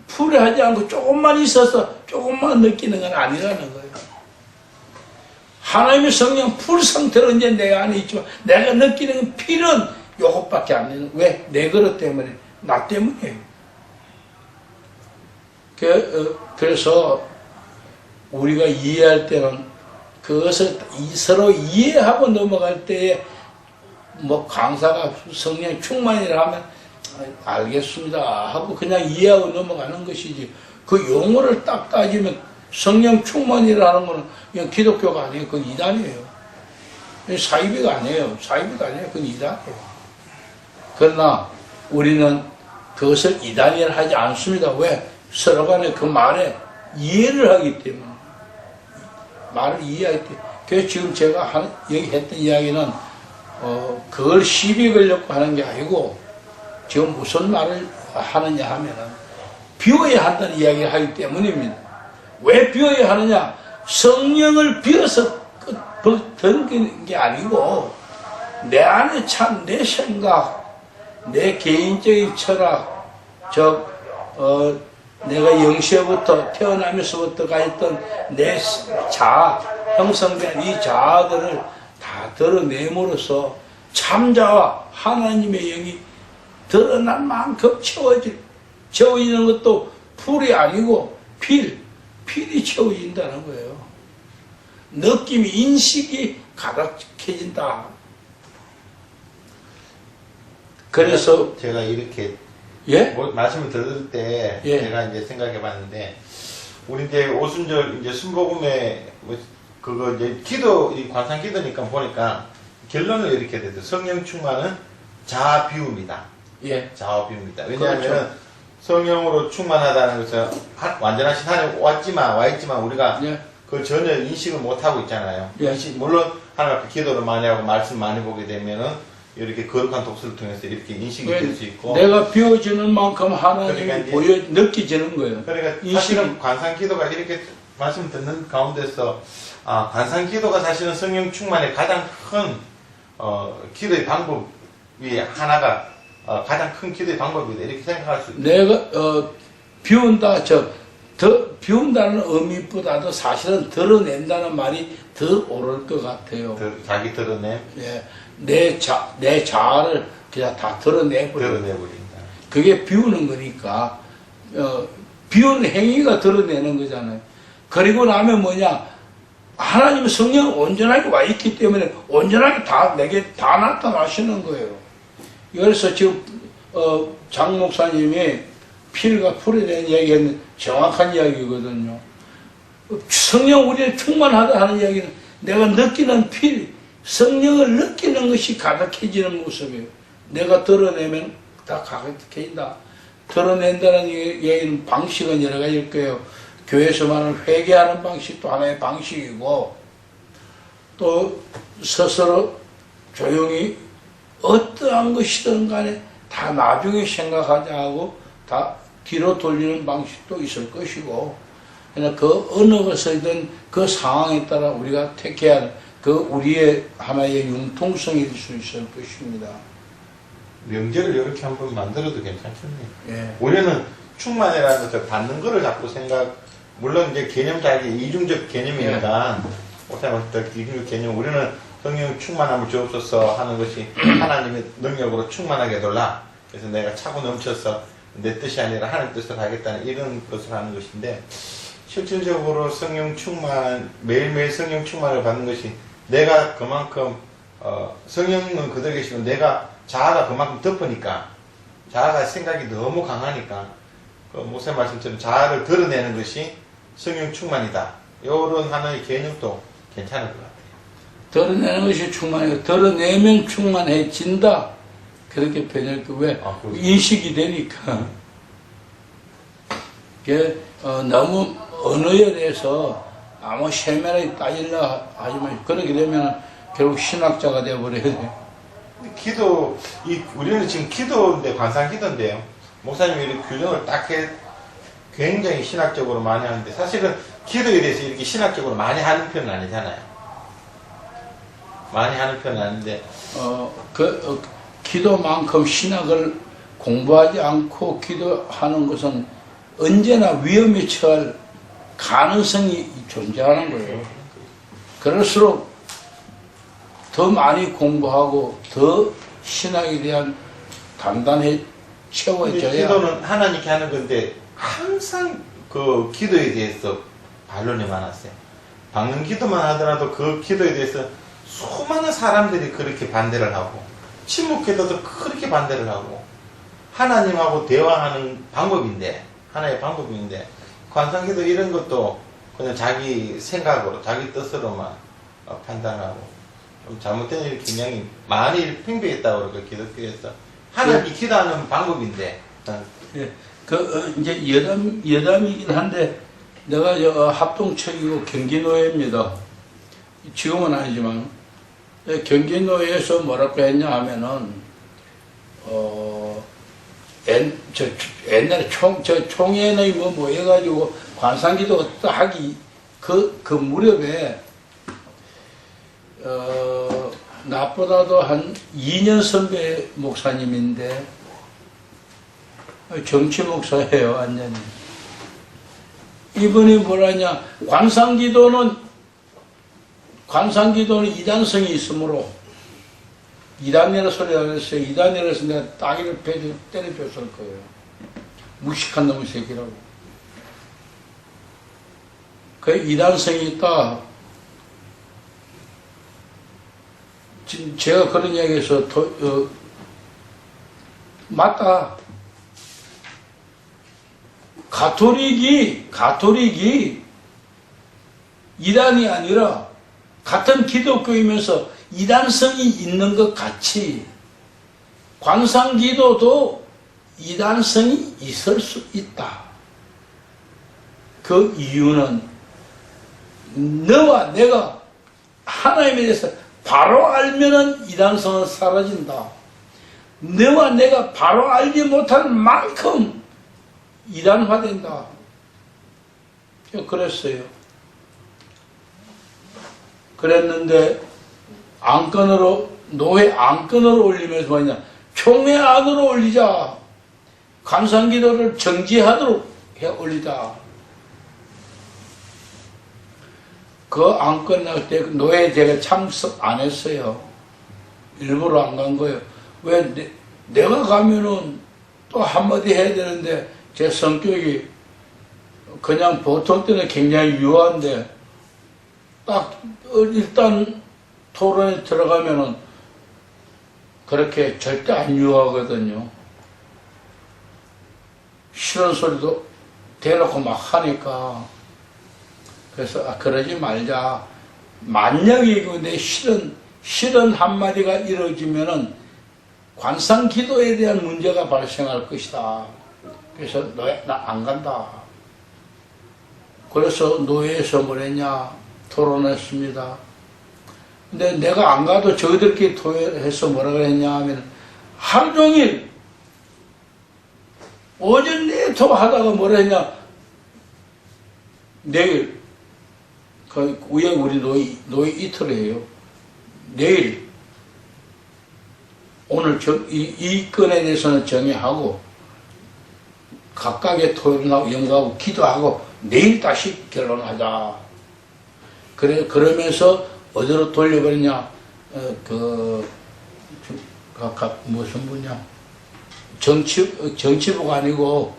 풀에 하지 않고 조금만 있어서 조금만 느끼는 건 아니라는 거예요. 하나님의 성령 풀 상태로 이제 내 안에 있지만 내가 느끼는 건 필은 요것밖에 안 되는. 왜? 내 그릇 때문에, 나 때문이에요. 그래서 우리가 이해할 때는 그것을 서로 이해하고 넘어갈 때에 뭐 강사가 성령 충만이라 하면 알겠습니다 하고 그냥 이해하고 넘어가는 것이지, 그 용어를 딱 따지면 성령 충만이라는 거는 그냥 기독교가 아니에요. 그건 이단이에요. 사이비가 아니에요. 사이비가 아니에요. 그건 이단이에요. 그러나 우리는 그것을 이단이라 하지 않습니다. 왜? 서로 간에 그 말에 이해를 하기 때문에. 말을 이해하기 때문에. 그래서 지금 제가 여기 했던 이야기는 그걸 시비 걸려고 하는 게 아니고, 지금 무슨 말을 하느냐 하면은 비워야 한다는 이야기를 하기 때문입니다. 왜 비워야 하느냐? 성령을 비워서 던지는 게 아니고, 내 안에 참 내 생각, 내 개인적인 철학, 내가 영시부터 태어나면서부터가 있던 내 자아, 형성된 이 자아들을 다 드러내므로써 참자와 하나님의 영이 드러난 만큼 채워지는 것도 풀이 아니고 필이 채워진다는 거예요. 느낌이, 인식이 가득해진다. 그래서 제가 이렇게 예? 말씀을 들을 때 예. 제가 이제 생각해 봤는데, 우리 이제 오순절 이제 순복음에 그거 이제 기도, 이 관상 기도니까 보니까 결론을 이렇게 되죠. 성령 충만은 자아 비움이다. 예. 자아 비움이다. 왜냐하면 그렇죠. 성령으로 충만하다는 것은 완전하신 하나님 와 있지만 우리가 예. 그걸 전혀 인식을 못 하고 있잖아요. 예. 물론 하나님 앞에 기도를 많이 하고 말씀 많이 보게 되면은 이렇게 거룩한 독서를 통해서 이렇게 인식이 될 수 있고, 내가 비워지는 만큼 하나님이 그러니까 느껴지는 거예요. 그러니까 인식은- 사실은 관상 기도가 이렇게 말씀 듣는 가운데서 관상 기도가 사실은 성령 충만의 가장 큰 기도의 방법이 하나가 가장 큰 기도의 방법이다, 이렇게 생각할 수 있다. 내가 비운다, 비운다는 의미보다도 사실은 드러낸다는 말이 더 옳을 것 같아요. 자기 드러내 예. 내 자아를 그냥 다 드러내버려. 드러내버린다. 그게 비우는 거니까, 비우는 행위가 드러내는 거잖아요. 그리고 나면 뭐냐, 하나님의 성령은 온전하게 와 있기 때문에 온전하게 내게 다 나타나시는 거예요. 그래서 지금 장 목사님이 필과 풀에 대한 이야기는 정확한 이야기거든요. 성령 우리를 충만하다 하는 이야기는 내가 느끼는 성령을 느끼는 것이 가득해지는 모습이에요. 내가 드러내면 다 가득해진다. 드러낸다는 얘기는 방식은 여러 가지일 거예요. 교회에서 말하는 회개하는 방식도 하나의 방식이고, 또 스스로 조용히 어떠한 것이든 간에 다 나중에 생각하자 하고 다 뒤로 돌리는 방식도 있을 것이고, 그러나 그 어느 것이든 그 상황에 따라 우리가 택해야 하는 그 우리의 하나의 융통성이 될 수 있을 것입니다. 명제를 이렇게 한번 만들어도 괜찮겠네요. 예. 우리는 충만이라는 것을 받는 거를 자꾸 물론 이제 개념 자기 이중적 개념이니까, 오타마스터 이중적 개념, 우리는 성령 충만함을 주옵소서 하는 것이 하나님의 능력으로 충만하게 해달라. 그래서 내가 차고 넘쳐서 내 뜻이 아니라 하나님 뜻을 하겠다는 이런 것을 하는 것인데, 실질적으로 성령 충만, 매일매일 성령 충만을 받는 것이 내가 그만큼, 성령은 그대로 계시고 내가 자아가 그만큼 덮으니까, 자아가 생각이 너무 강하니까, 그 목사님 말씀처럼 자아를 드러내는 것이 성령 충만이다. 이런 하나의 개념도 괜찮을 것 같아요. 드러내는 것이 충만해요. 드러내면 충만해진다. 그렇게 변할 거 왜? 인식이 되니까. 너무 언어에 대해서 아무 세밀하게 따질라 하지만 그렇게 되면 결국 신학자가 되어버려야 돼. 우리는 지금 기도인데, 관상 기도인데요. 목사님이 이렇게 규정을 딱 굉장히 신학적으로 많이 하는데, 사실은 기도에 대해서 이렇게 신학적으로 많이 하는 편은 아니잖아요. 많이 하는 편은 아닌데, 기도만큼 신학을 공부하지 않고 기도하는 것은 언제나 위험에 처할 가능성이 존재하는 거예요. 그럴수록 더 많이 공부하고 더 신앙에 대한 단단해 근데 채워져야. 기도는 하나님께 하는 건데 항상 그 기도에 대해서 반론이 많았어요. 방금 기도만 하더라도 그 기도에 대해서 수많은 사람들이 그렇게 반대를 하고 침묵해도 그렇게 반대를 하고 하나님하고 대화하는 방법인데 하나의 방법인데 관상기도 이런 것도 그냥 자기 생각으로 자기 뜻으로만 판단하고 좀 잘못된 일이 굉장히 많이 팽배했다고 그러고 기독교에서 하나님이 기도하는 방법인데 예, 이제 여담이긴 한데, 내가 합동청이고 경기노예입니다. 지금은 아니지만, 경기노예에서 뭐라고 했냐 하면은, 옛날에 총회의 뭐 해가지고 관상기도 어떠 하기, 그 무렵에, 나보다도 한 2년 선배 목사님인데, 정치 목사예요, 완전히. 이분이 뭐라냐, 관상기도는 이단성이 있으므로, 이단이라는 소리 안 했어요. 이단이라서 내가 따기를 때려줬을 거예요. 무식한 놈의 새끼라고. 그 이단성이 있다. 지금 제가 그런 이야기에서 맞다. 가톨릭이 이단이 아니라 같은 기독교이면서 이단성이 있는 것 같이 관상기도도 이단성이 있을 수 있다. 그 이유는 너와 내가 하나님에 대해서 바로 알면은 이단성은 사라진다. 너와 내가 바로 알지 못할 만큼 이단화된다. 그랬어요. 그랬는데 노회 안건으로 올리면서 뭐냐, 총회 안으로 올리자. 관상기도를 정지하도록 해 올리자. 그 안건 날 때 노회에 제가 참석 안 했어요. 일부러 안 간 거예요. 왜 내가 가면은 또 한마디 해야 되는데 제 성격이 그냥 보통 때는 굉장히 유한데 딱 일단 토론에 들어가면은 그렇게 절대 안 유하거든요. 싫은 소리도 대놓고 막 하니까. 그래서 그러지 말자. 만약에 내 싫은 한마디가 이루어지면은 관상기도에 대한 문제가 발생할 것이다. 그래서 나 안 간다. 그래서 노예에서 뭐랬냐, 토론했습니다. 근데 내가 안 가도 저희들끼리 토론해서 뭐라 그랬냐 하면 하루 종일 오전 내내 하다가 뭐라 했냐, 내일 우리 노예 이틀이에요. 내일 오늘 이 건에 대해서는 정의하고 각각의 토론하고 연구하고 기도하고 내일 다시 결론하자. 그러면서 어디로 돌려버리냐, 무슨 분야, 정치부가 아니고,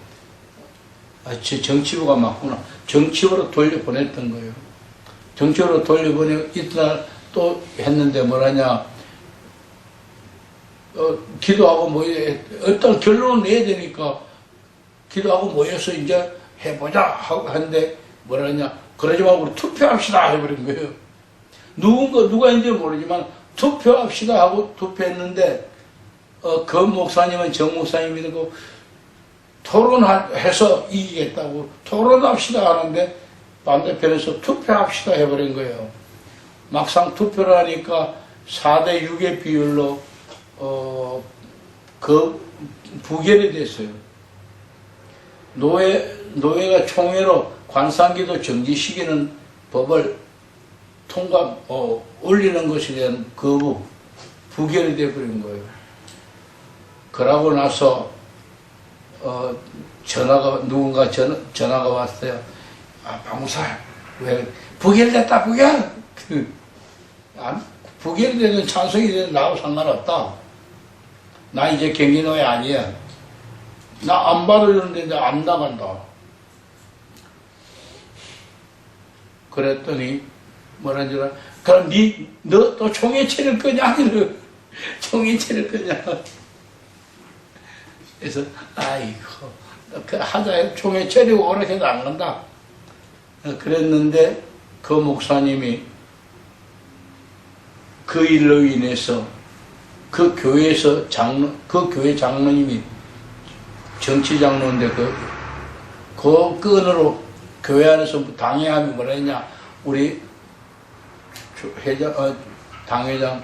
정치부가 맞구나. 정치부로 돌려보냈던 거예요. 정치부로 돌려보내고 이튿날 또 했는데 뭐라냐, 기도하고 어떤 결론을 내야 되니까 기도하고 모여서 이제 해보자 하고 하는데 뭐라냐, 그러지 말고 우리 투표합시다 해버린 거예요. 누가인지 모르지만 투표합시다 하고 투표했는데 그 목사님은 정 목사님이고 토론해서 이기겠다고 토론합시다 하는데 반대편에서 투표합시다 해버린 거예요. 막상 투표를 하니까 4대 6의 비율로 그 부결이 됐어요. 노예가 총회로 관상기도 정지시키는 법을 올리는 것에 대한 거부, 부결이 되어버린 거예요. 그러고 나서 누군가 전화가 왔어요. 아, 박무사, 왜, 부결됐다, 부결! 부결이 되든 찬성이 되든 나하고 상관없다. 나 이제 경기노예 아니야. 나 안 받으려는데 안 나간다. 그랬더니, 뭐라 줄 알아? 그럼 너 또 총회 차릴 거냐? 아니면 총회 차릴 거냐? 그래서, 아이고, 그 하자, 총회 차리고 오래 해도 안 간다. 그랬는데, 그 목사님이 그 일로 인해서 그 교회에서 그 교회 장로님이 정치 장로인데 그 끈으로 교회 안에서 당회함이 뭐라 했냐. 우리 당회장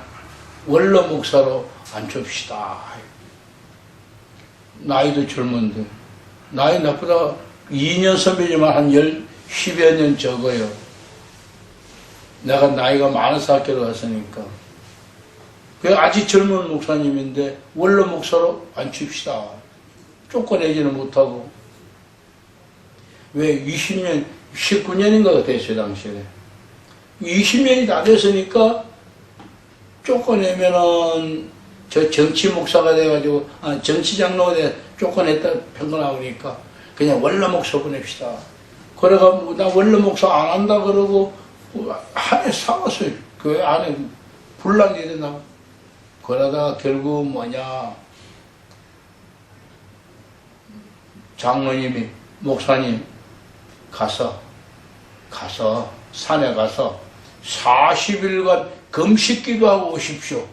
원로 목사로 앉힙시다. 나이도 젊은데, 나이 나보다 2년 선배지만 한 10여 년 적어요. 내가 나이가 많아서 학교를 갔으니까. 그 아직 젊은 목사님인데 원로 목사로 앉힙시다. 쫓겨내지는 못하고. 왜 20년, 19년인가 됐어요, 당시에. 20년이 다 됐으니까 쫓겨내면은 저 정치 목사가 돼가지고, 정치 장로가 돼 쫓겨냈다 평가 나오니까 그냥 원로 목사 보냅시다. 그래가 나 원로 목사 안 한다 그러고 한해 싸웠어요. 그 안에 분란이 일어나고. 그러다가 결국 뭐냐, 장로님이, 목사님, 가서 산에 가서 40일간 금식 기도하고 오십시오.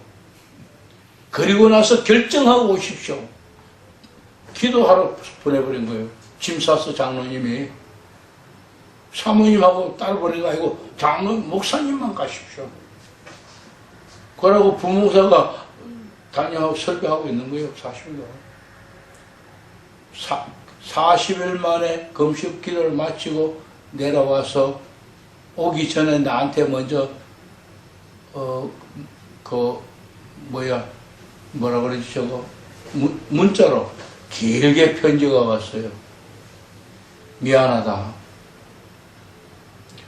그리고 나서 결정하고 오십시오. 기도하러 보내버린 거예요. 짐 싸서 장로님이. 사모님하고 따로 보낸 거 아니고 목사님만 가십시오. 그러고 부목사가 다녀하고 설교하고 있는 거예요. 40일. 40일 만에 금식 기도를 마치고 내려와서 오기 전에 나한테 먼저 뭐라 그러지, 저거 문자로 길게 편지가 왔어요. 미안하다.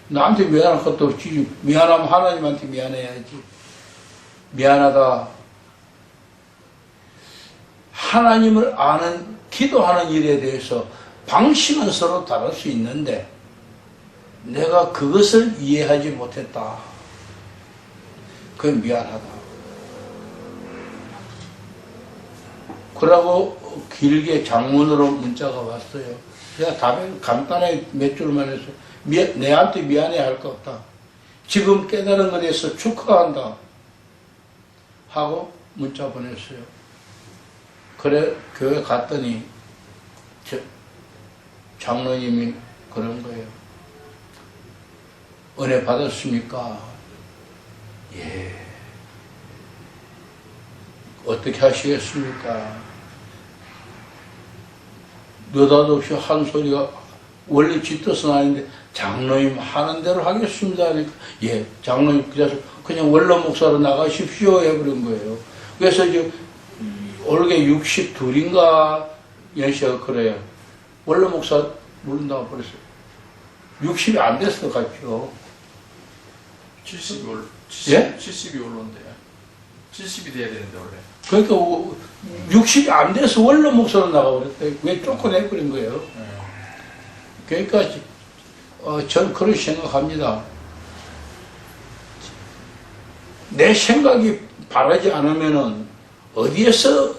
나한테 미안할 것도 없지. 미안하면 하나님한테 미안해야지. 미안하다. 하나님을 아는, 기도하는 일에 대해서 방식은 서로 다를 수 있는데 내가 그것을 이해하지 못했다. 그게 미안하다. 그러고 길게 장문으로 문자가 왔어요. 제가 답을 간단하게 몇 줄만 해서 내한테 미안해 할 거 없다. 지금 깨달은 것에 대해서 축하한다. 하고 문자 보냈어요. 그래, 교회 갔더니 장로님이 그런 거예요. 은혜 받았습니까? 예. 어떻게 하시겠습니까? 느닷없이 한 소리가 원래 지 뜻은 아닌데 장로님 하는 대로 하겠습니다. 그러니까 예, 장로님 그래서 그냥 원로 목사로 나가십시오 해버린 거예요. 그래서 이제 올해 62인가 연시가 그래요. 원로 목사 물른다고 그랬어요. 60이 안 됐을 것 같죠. 70이 올라온대요. 70이 돼야 되는데 원래. 그러니까 60이 안 돼서 원로 목사로 나가버렸어요. 왜 쫓겨내버린 거예요. 그러니까 저는 그렇게 생각합니다. 내 생각이 바르지 않으면은 어디에서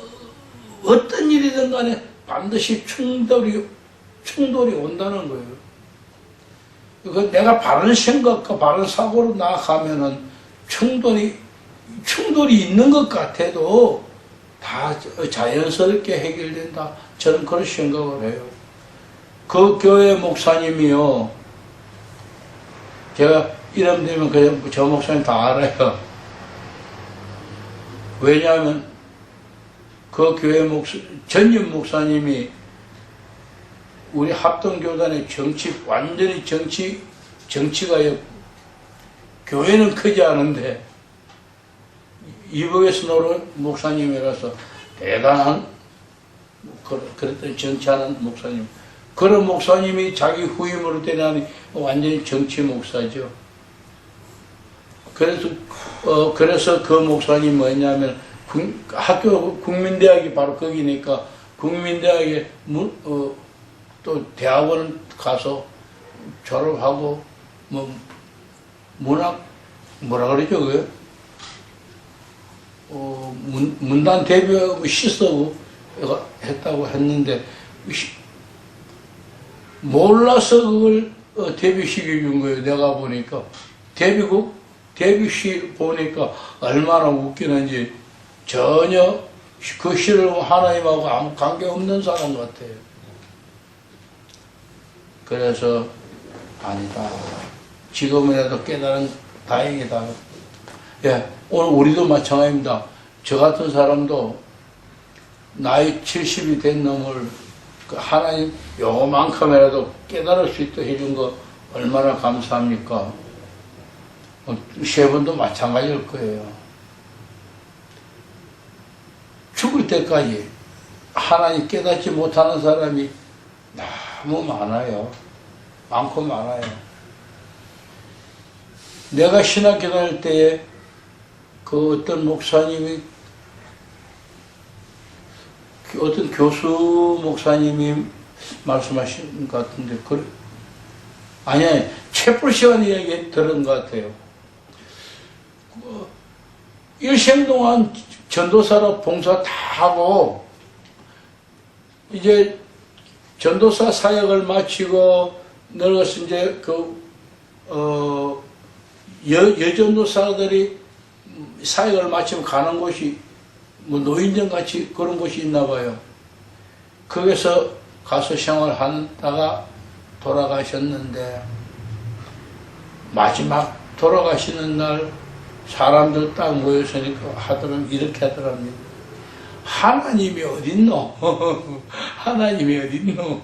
어떤 일이든 간에 반드시 충돌이 온다는 거예요. 내가 바른 생각과 바른 사고로 나아가면은 충돌이 있는 것 같아도 다 자연스럽게 해결된다. 저는 그런 생각을 해요. 그 교회 목사님이요. 제가 이름 되면 그냥 저 목사님 다 알아요. 왜냐하면 그 교회 전임 목사님이 우리 합동교단의 완전히 정치가요. 교회는 크지 않은데 이북에서 노는 목사님이라서 대단한 그랬더니 정치하는 목사님. 그런 목사님이 자기 후임으로 되나니 완전히 정치 목사죠. 그래서 그 목사님 뭐냐면 학교 국민대학이 바로 거기니까 국민대학에 또 대학원 가서 졸업하고 뭐 문학 뭐라 그러죠 그게 문단 데뷔하고 시서고 했다고 했는데 몰라서 그걸 데뷔시켜준 거예요. 내가 보니까 데뷔시 보니까 얼마나 웃기는지 전혀 그 시를 하나님하고 아무 관계없는 사람 같아요. 그래서 아니다. 지금이라도 깨달은 다행이다. 예, 오늘 우리도 마찬가지입니다. 저 같은 사람도 나이 70이 된 놈을 그 하나님 요만큼이라도 깨달을 수 있도록 해준 거 얼마나 감사합니까? 세 분도 마찬가지일 거예요. 죽을 때까지 하나님 깨닫지 못하는 사람이 너무 많아요. 많고 많아요. 내가 신학교 다닐 때에 그 어떤 목사님이 어떤 교수 목사님이 말씀하신 것 같은데 아니 채플 시간 이야기 들은 것 같아요. 일생 동안 전도사로 봉사 다 하고 이제 전도사 사역을 마치고 늙어서 이제 여전도사들이 사역을 마치면 가는 곳이 뭐 노인정 같이 그런 곳이 있나 봐요. 거기서 가서 생활하다가 돌아가셨는데 마지막 돌아가시는 날 사람들 딱 모여서니까 이렇게 하더랍니다. 하나님이 어딨노? 하나님이 어딨노?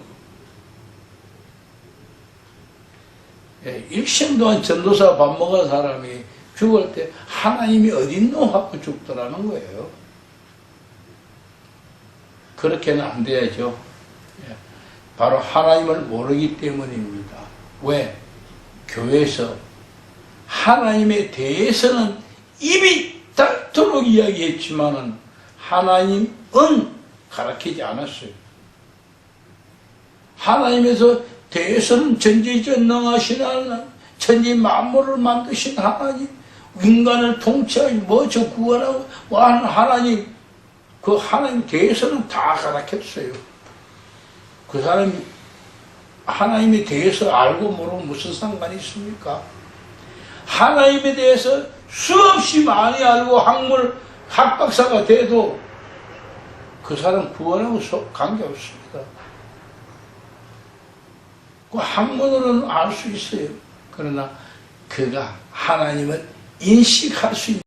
예, 일생 동안 전도사 밥 먹은 사람이 죽을 때 하나님이 어딨노? 하고 죽더라는 거예요. 그렇게는 안 돼야죠. 예, 바로 하나님을 모르기 때문입니다. 왜? 교회에서 하나님에 대해서는 입이 닳도록 이야기했지만은 하나님은 가르치지 않았어요. 하나님에서 대해서는 전지전능하신 하나님, 천지 만물을 만드신 하나님, 인간을 통치하고 저 구원하고 하는 하나님, 그 하나님 대해서는 다 가르쳤어요. 그 사람이 하나님에 대해서 알고 모르고 무슨 상관이 있습니까? 하나님에 대해서 수없이 많이 알고 학박사가 돼도 그 사람 구원하고 관계없습니다. 그 학문으로는 알 수 있어요. 그러나 그가 하나님을 인식할 수 있는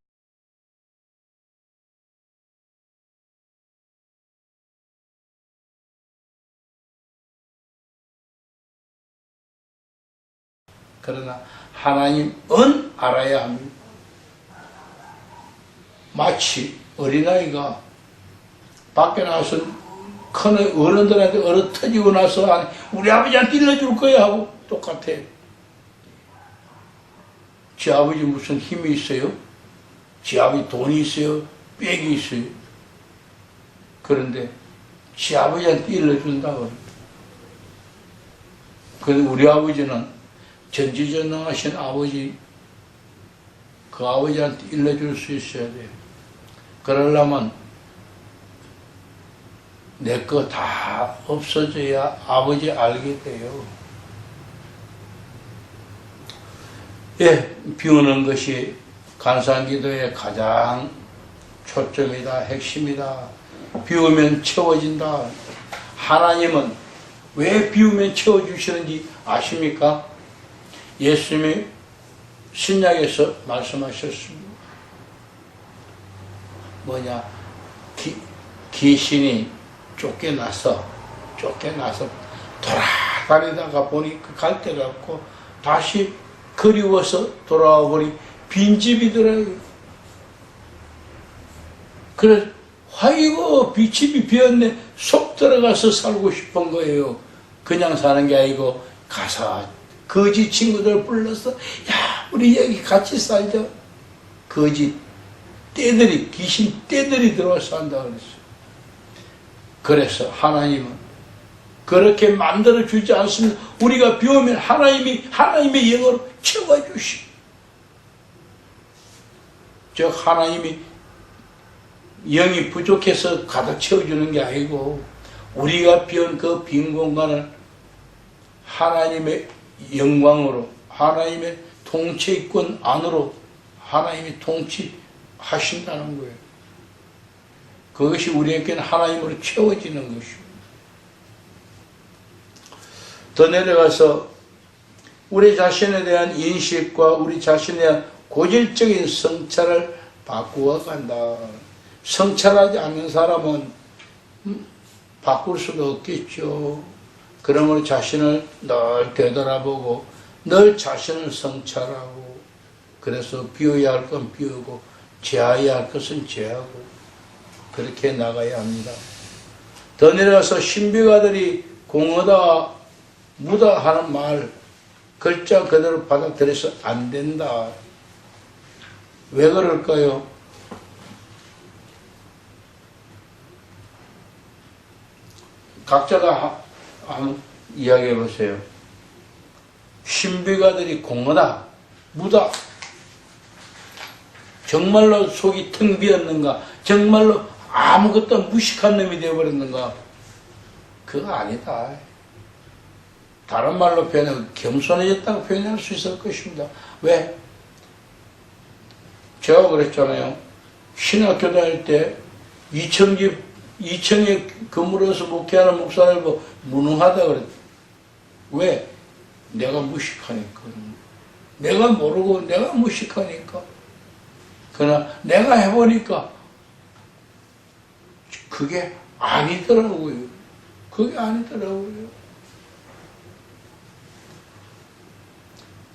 그러나 하나님은 알아야 합니다. 마치 어린아이가 밖에 나와서 큰 어른들한테 얼어 터지고 나서 우리 아버지한테 일러줄 거야 하고 똑같아요. 지 아버지 무슨 힘이 있어요? 지 아버지 돈이 있어요? 빽이 있어요? 그런데 지 아버지한테 일러준다 그래요. 그런데 우리 아버지는 전지전능하신 아버지, 그 아버지한테 일러줄 수 있어야 돼요. 그러려면 내 거 다 없어져야 아버지 알게 돼요. 예, 비우는 것이 간상기도의 가장 초점이다, 핵심이다. 비우면 채워진다. 하나님은 왜 비우면 채워주시는지 아십니까? 예수님이 신약에서 말씀하셨습니다. 뭐냐, 귀신이 쫓겨나서 돌아다니다가 보니 갈 데가 없고 다시 그리워서 돌아와 보니 빈집이더라고요. 그래서 아이고 집이 비었네. 속 들어가서 살고 싶은 거예요. 그냥 사는 게 아니고 가서 거지 친구들 불러서 야 우리 여기 같이 살자. 거지 떼들이 귀신 떼들이 들어와서 한다 그랬어요. 그래서 하나님은 그렇게 만들어 주지 않습니다. 우리가 비우면 하나님의 영으로 채워주시. 즉 하나님이 영이 부족해서 가득 채워주는 게 아니고 우리가 비운 그 빈 공간을 하나님의 영광으로 하나님의 통치권 안으로 하나님이 통치하신다는 거예요. 그것이 우리에게는 하나님으로 채워지는 것이고 더 내려가서 우리 자신에 대한 인식과 우리 자신에 대한 고질적인 성찰을 바꾸어 간다. 성찰하지 않는 사람은 바꿀 수가 없겠죠. 그러므로 자신을 늘 되돌아보고 늘 자신을 성찰하고 그래서 비워야 할 건 비우고 제하야 할 것은 제하고 그렇게 나가야 합니다. 더 내려가서 신비가들이 공허다 무다 하는 말 글자 그대로 받아들여서 안 된다. 왜 그럴까요? 각자가 한번 이야기해 보세요. 신비가들이 공허다, 무다. 정말로 속이 텅 비었는가? 정말로 아무것도 무식한 놈이 되어버렸는가? 그거 아니다. 다른 말로 표현하면 겸손해졌다고 표현할 수 있을 것입니다. 왜? 제가 그랬잖아요. 신학교 다닐 때 2층에 건물에서 목회하는 목사를 보고 무능하다 그랬다. 왜? 내가 무식하니까. 내가 모르고 내가 무식하니까. 그러나 내가 해보니까 그게 아니더라고요. 그게 아니더라고요.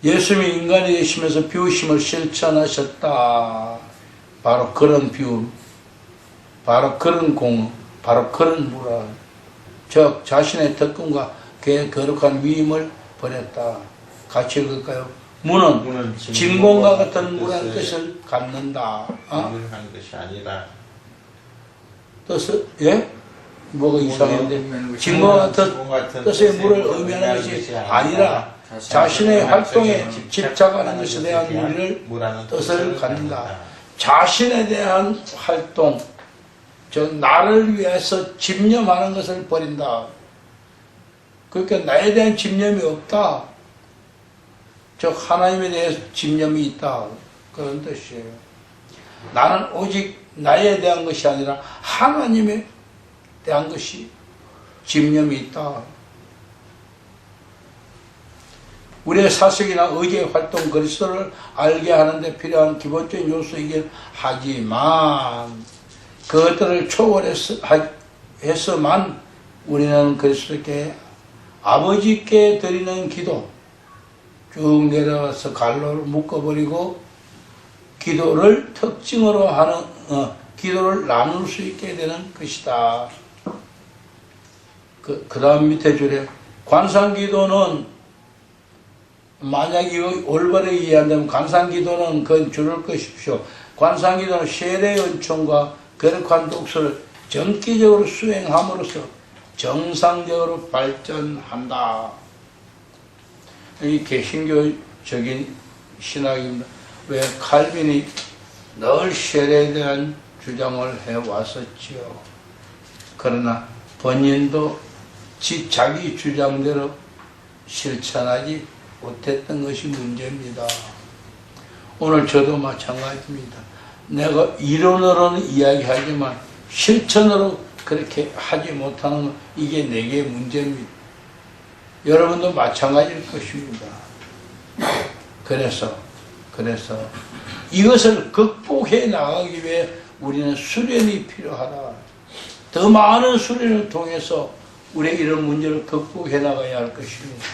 예수님이 인간이 되시면서 비우심을 실천하셨다. 바로 그런 비움, 바로 그런 공업, 바로 그런 무라. 즉 자신의 특권과 그의 거룩한 위임을 버렸다. 같이 읽을까요? 무는 진공과 같은 무라는 뜻을 갖는다. 한 것이 아니라 뜻을 예? 뭐가 이상한데 진공과 같은 뜻의 무를 의미하는 것이 아니라 자신의 활동에 집착하는 것에 대한 무리를 뜻을 갖는다. 자신에 대한 활동, 즉 나를 위해서 집념하는 것을 버린다. 그러니까 나에 대한 집념이 없다. 즉 하나님에 대해서 집념이 있다. 그런 뜻이에요. 나는 오직 나에 대한 것이 아니라 하나님에 대한 것이 집념이 있다. 우리의 사색이나 의지의 활동 그리스도를 알게 하는데 필요한 기본적인 요소이긴 하지만 그것들을 초월해서만 우리는 그리스도께 아버지께 드리는 기도 쭉 내려와서 갈로를 묶어버리고 기도를 특징으로 하는 기도를 나눌 수 있게 되는 것이다. 그 다음 밑에 줄에 관상기도는 만약 이거 올바르게 이해한다면 관상기도는 그건 줄을 것이십시오. 관상기도는 세례의 은총과 거룩한 독서를 정기적으로 수행함으로써 정상적으로 발전한다. 이 개신교적인 신학입니다. 왜 칼빈이 늘 세례에 대한 주장을 해왔었지요. 그러나 본인도 자기 주장대로 실천하지 못했던 것이 문제입니다. 오늘 저도 마찬가지입니다. 내가 이론으로는 이야기하지만 실천으로 그렇게 하지 못하는 건 이게 내게 문제입니다. 여러분도 마찬가지일 것입니다. 그래서 이것을 극복해 나가기 위해 우리는 수련이 필요하다. 더 많은 수련을 통해서 우리 이런 문제를 극복해 나가야 할 것입니다.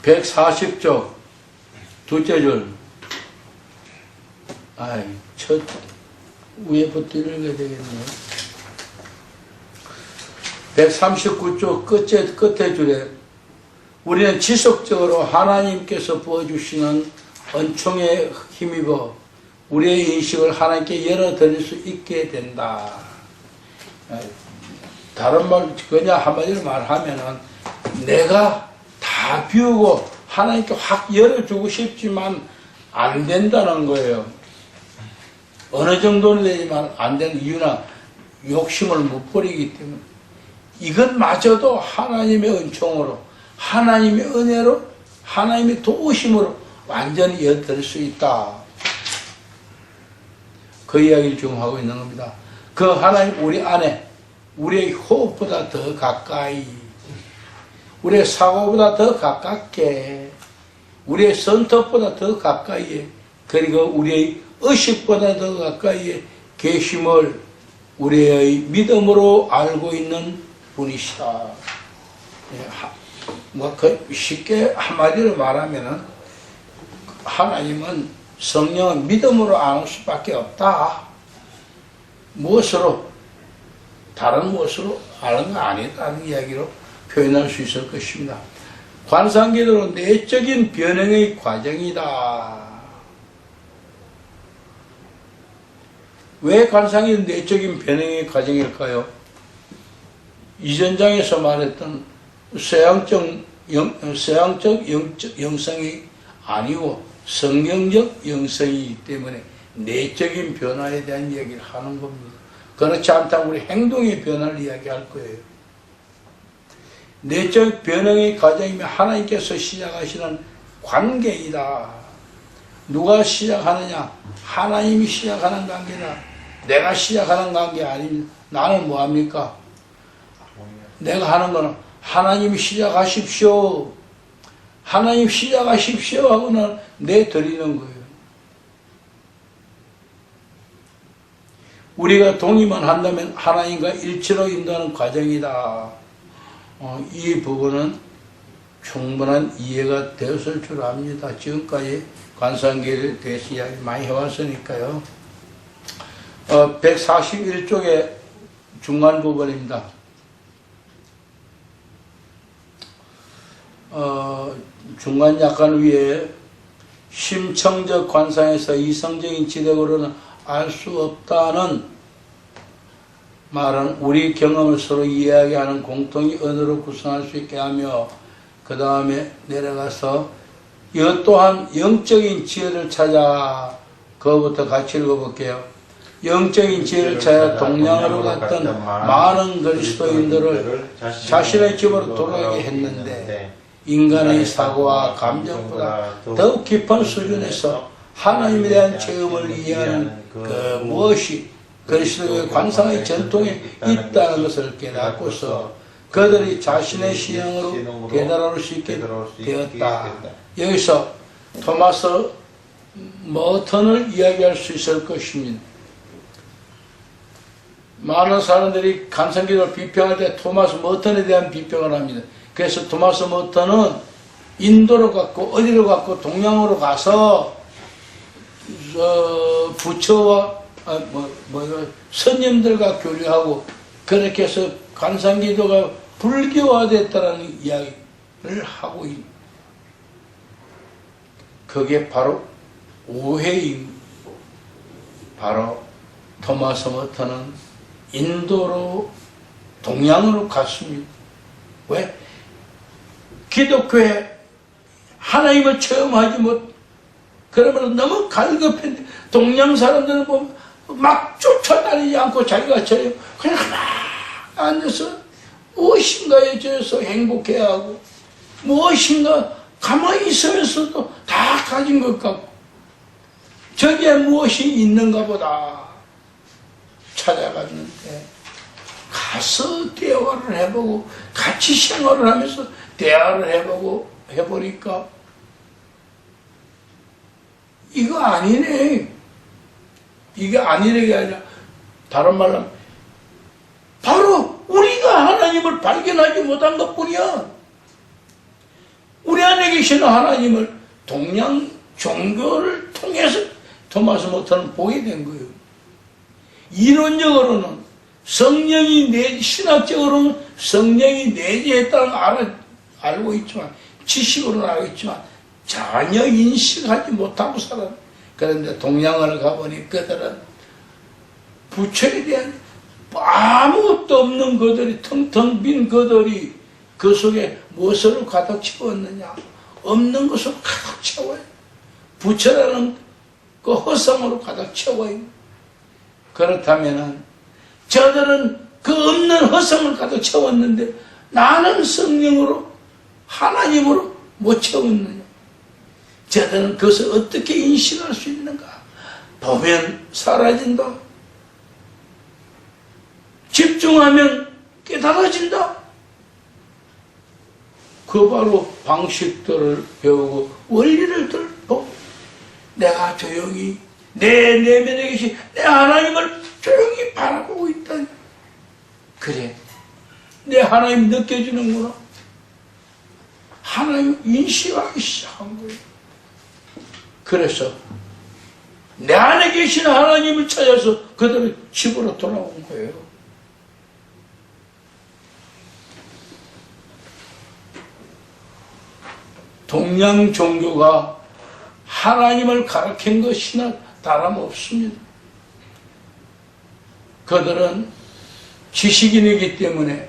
140쪽 둘째 줄. 첫 위에부터 읽어야 되겠네요. 139쪽 끝에 줄에 우리는 지속적으로 하나님께서 부어주시는 은총에 힘입어 우리의 인식을 하나님께 열어드릴 수 있게 된다. 다른 말, 그냥 한마디로 말하면은 내가 다 비우고 하나님께 확 열어주고 싶지만 안 된다는 거예요. 어느 정도는 되지만 안 되는 이유나 욕심을 못 버리기 때문에 이것마저도 하나님의 은총으로, 하나님의 은혜로, 하나님의 도우심으로 완전히 열어드릴 수 있다. 그 이야기를 지금 하고 있는 겁니다. 그 하나님 우리 안에 우리의 호흡보다 더 가까이, 우리의 사고보다 더 가깝게, 우리의 선택보다 더 가까이에, 그리고 우리의 의식보다 더 가까이에 계심을 우리의 믿음으로 알고 있는 분이시다. 쉽게 한마디로 말하면은 하나님은 성령은 믿음으로 아는 수밖에 없다. 무엇으로? 다른 무엇으로 아는 거 아니다는 이야기로 표현할 수 있을 것입니다. 관상기도는 내적인 변형의 과정이다. 왜 관상이 내적인 변형의 과정일까요? 이전장에서 말했던 서양적 영성이 아니고 성경적 영성이기 때문에 내적인 변화에 대한 이야기를 하는 겁니다. 그렇지 않다면 우리 행동의 변화를 이야기할 거예요. 내적 변형의 과정이면 하나님께서 시작하시는 관계이다. 누가 시작하느냐? 하나님이 시작하는 관계다. 내가 시작하는 관계 아닙니다. 나는 뭐합니까? 내가 하는 거는 하나님이 시작하십시오. 하나님 시작하십시오 하고는 내드리는 거예요. 우리가 동의만 한다면 하나님과 일치로 인도하는 과정이다. 이 부분은 충분한 이해가 되었을 줄 압니다. 지금까지 관상계에 대해서 이야기 많이 해왔으니까요. 141쪽의 중간 부분입니다. 중간 약간 위에 심청적 관상에서 이성적인 지력으로는 알 수 없다는 말은 우리 경험을 서로 이야기하는 공통의 언어로 구성할 수 있게 하며, 그 다음에 내려가서 이것 또한 영적인 지혜를 찾아, 그거부터 같이 읽어볼게요. 영적인 지혜를 찾아 동양으로 갔던 많은 그리스도인들을 자신의 집으로 돌아가게 했는데, 인간의 사고와 감정보다 더욱 깊은 수준에서 하나님에 대한 체험을 이해하는 그 무엇이 그리스도의 관상의 전통에 있다는 것을 깨닫고서 그들이 자신의 신앙으로 되돌아올 수 있게 되었다. 여기서 토마스 머턴을 이야기할 수 있을 것입니다. 많은 사람들이 관상기도를 비평할 때 토마스 머턴에 대한 비평을 합니다. 그래서 토마스 머턴은 인도로 갔고 어디로 갔고 동양으로 가서 부처와 선님들과 교류하고 그렇게 해서 관상기도가 불교화됐다는 이야기를 하고 있습니다. 그게 바로 오해입니다. 바로 토마스 머턴은 인도로 동양으로 갔습니다. 왜? 기독교에 하나님을 체험하지 못, 그러면 너무 갈급했는데, 동양 사람들은 보면 막 쫓아다니지 않고 자기가 그냥 하나 앉아서 무엇인가에 젖어서 행복해야 하고, 무엇인가 가만히 있으면서도 다 가진 것 같고, 저기에 무엇이 있는가 보다 찾아갔는데, 가서 대화를 해보고 같이 생활을 하면서 대화를 해보고 해보니까 이거 아니네. 이게 아니네. 게 아니라 다른 말로 하면 바로 우리가 하나님을 발견하지 못한 것뿐이야. 우리 안에 계시는 하나님을 동양 종교를 통해서 토마스 모터는 보게 된 거예요. 이론적으로는 성령이 신학적으로는 성령이 내재했다는 걸 알고 있지만, 지식으로는 알고 있지만 전혀 인식하지 못하고 살아요. 그런데 동양을 가보니 그들은 부처에 대한 아무것도 없는 그들이, 텅텅 빈 그들이 그 속에 무엇을 가득 채웠느냐? 없는 것으로 가득 채워요. 부처라는 그 허상으로 가득 채워요. 그렇다면 저들은 그 없는 허상을 가득 채웠는데 나는 성령으로 하나님으로 못 채웠느냐? 저들은 그것을 어떻게 인식할 수 있는가? 보면 사라진다. 집중하면 깨달아진다. 그 바로 방식들을 배우고 원리를 들고 내가 조용히 내 내면에 계신 내 하나님을 조용히 바라보고 있다. 그래, 내 하나님이 느껴지는구나. 하나님 인식하기 시작한 거예요. 그래서 내 안에 계신 하나님을 찾아서 그대로 집으로 돌아온 거예요. 동양 종교가 하나님을 가르친 것이나 다름없습니다. 그들은 지식인이기 때문에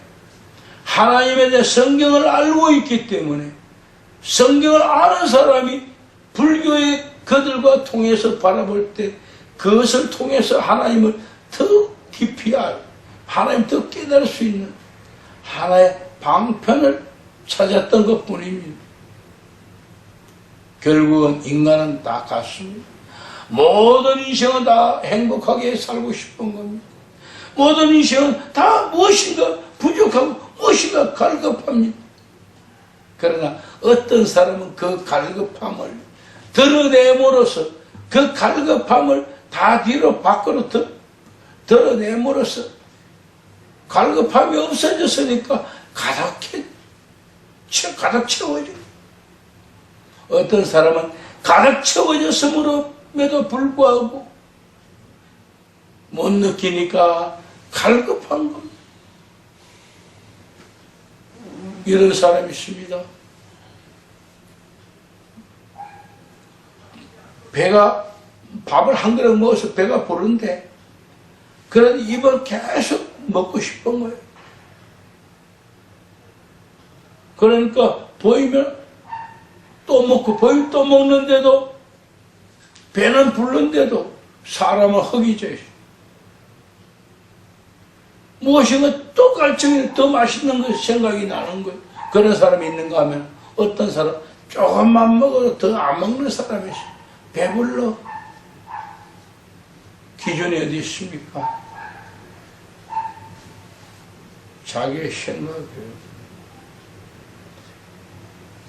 하나님에 대해 성경을 알고 있기 때문에 성경을 아는 사람이 불교의 그들과 통해서 바라볼 때 그것을 통해서 하나님을 더 깊이 알, 하나님 더 깨달을 수 있는 하나의 방편을 찾았던 것뿐입니다. 결국은 인간은 다 같습니다. 모든 인생은 다 행복하게 살고 싶은 겁니다. 모든 인생은 다 무엇인가 부족하고 무엇인가 갈급합니다. 그러나 어떤 사람은 그 갈급함을 드러내므로써 그 갈급함을 다 뒤로 밖으로 드러내므로써 갈급함이 없어졌으니까 가득 채워져. 어떤 사람은 가득 채워졌음에도 불구하고 못 느끼니까 갈급한 겁니다. 이런 사람이 있습니다. 밥을 한 그릇 먹어서 배가 부른데 그래도 입을 계속 먹고 싶은 거예요. 그러니까 보이면 또 먹고 보이면 또 먹는데도 배는 부른데도 사람은 허기져요. 무엇인가 또 갈증이 더 맛있는 것 생각이 나는 거예요. 그런 사람이 있는가 하면 어떤 사람 조금만 먹어도 더 안 먹는 사람이 있어요. 배불러. 기준이 어디 있습니까? 자기의 생각이에요.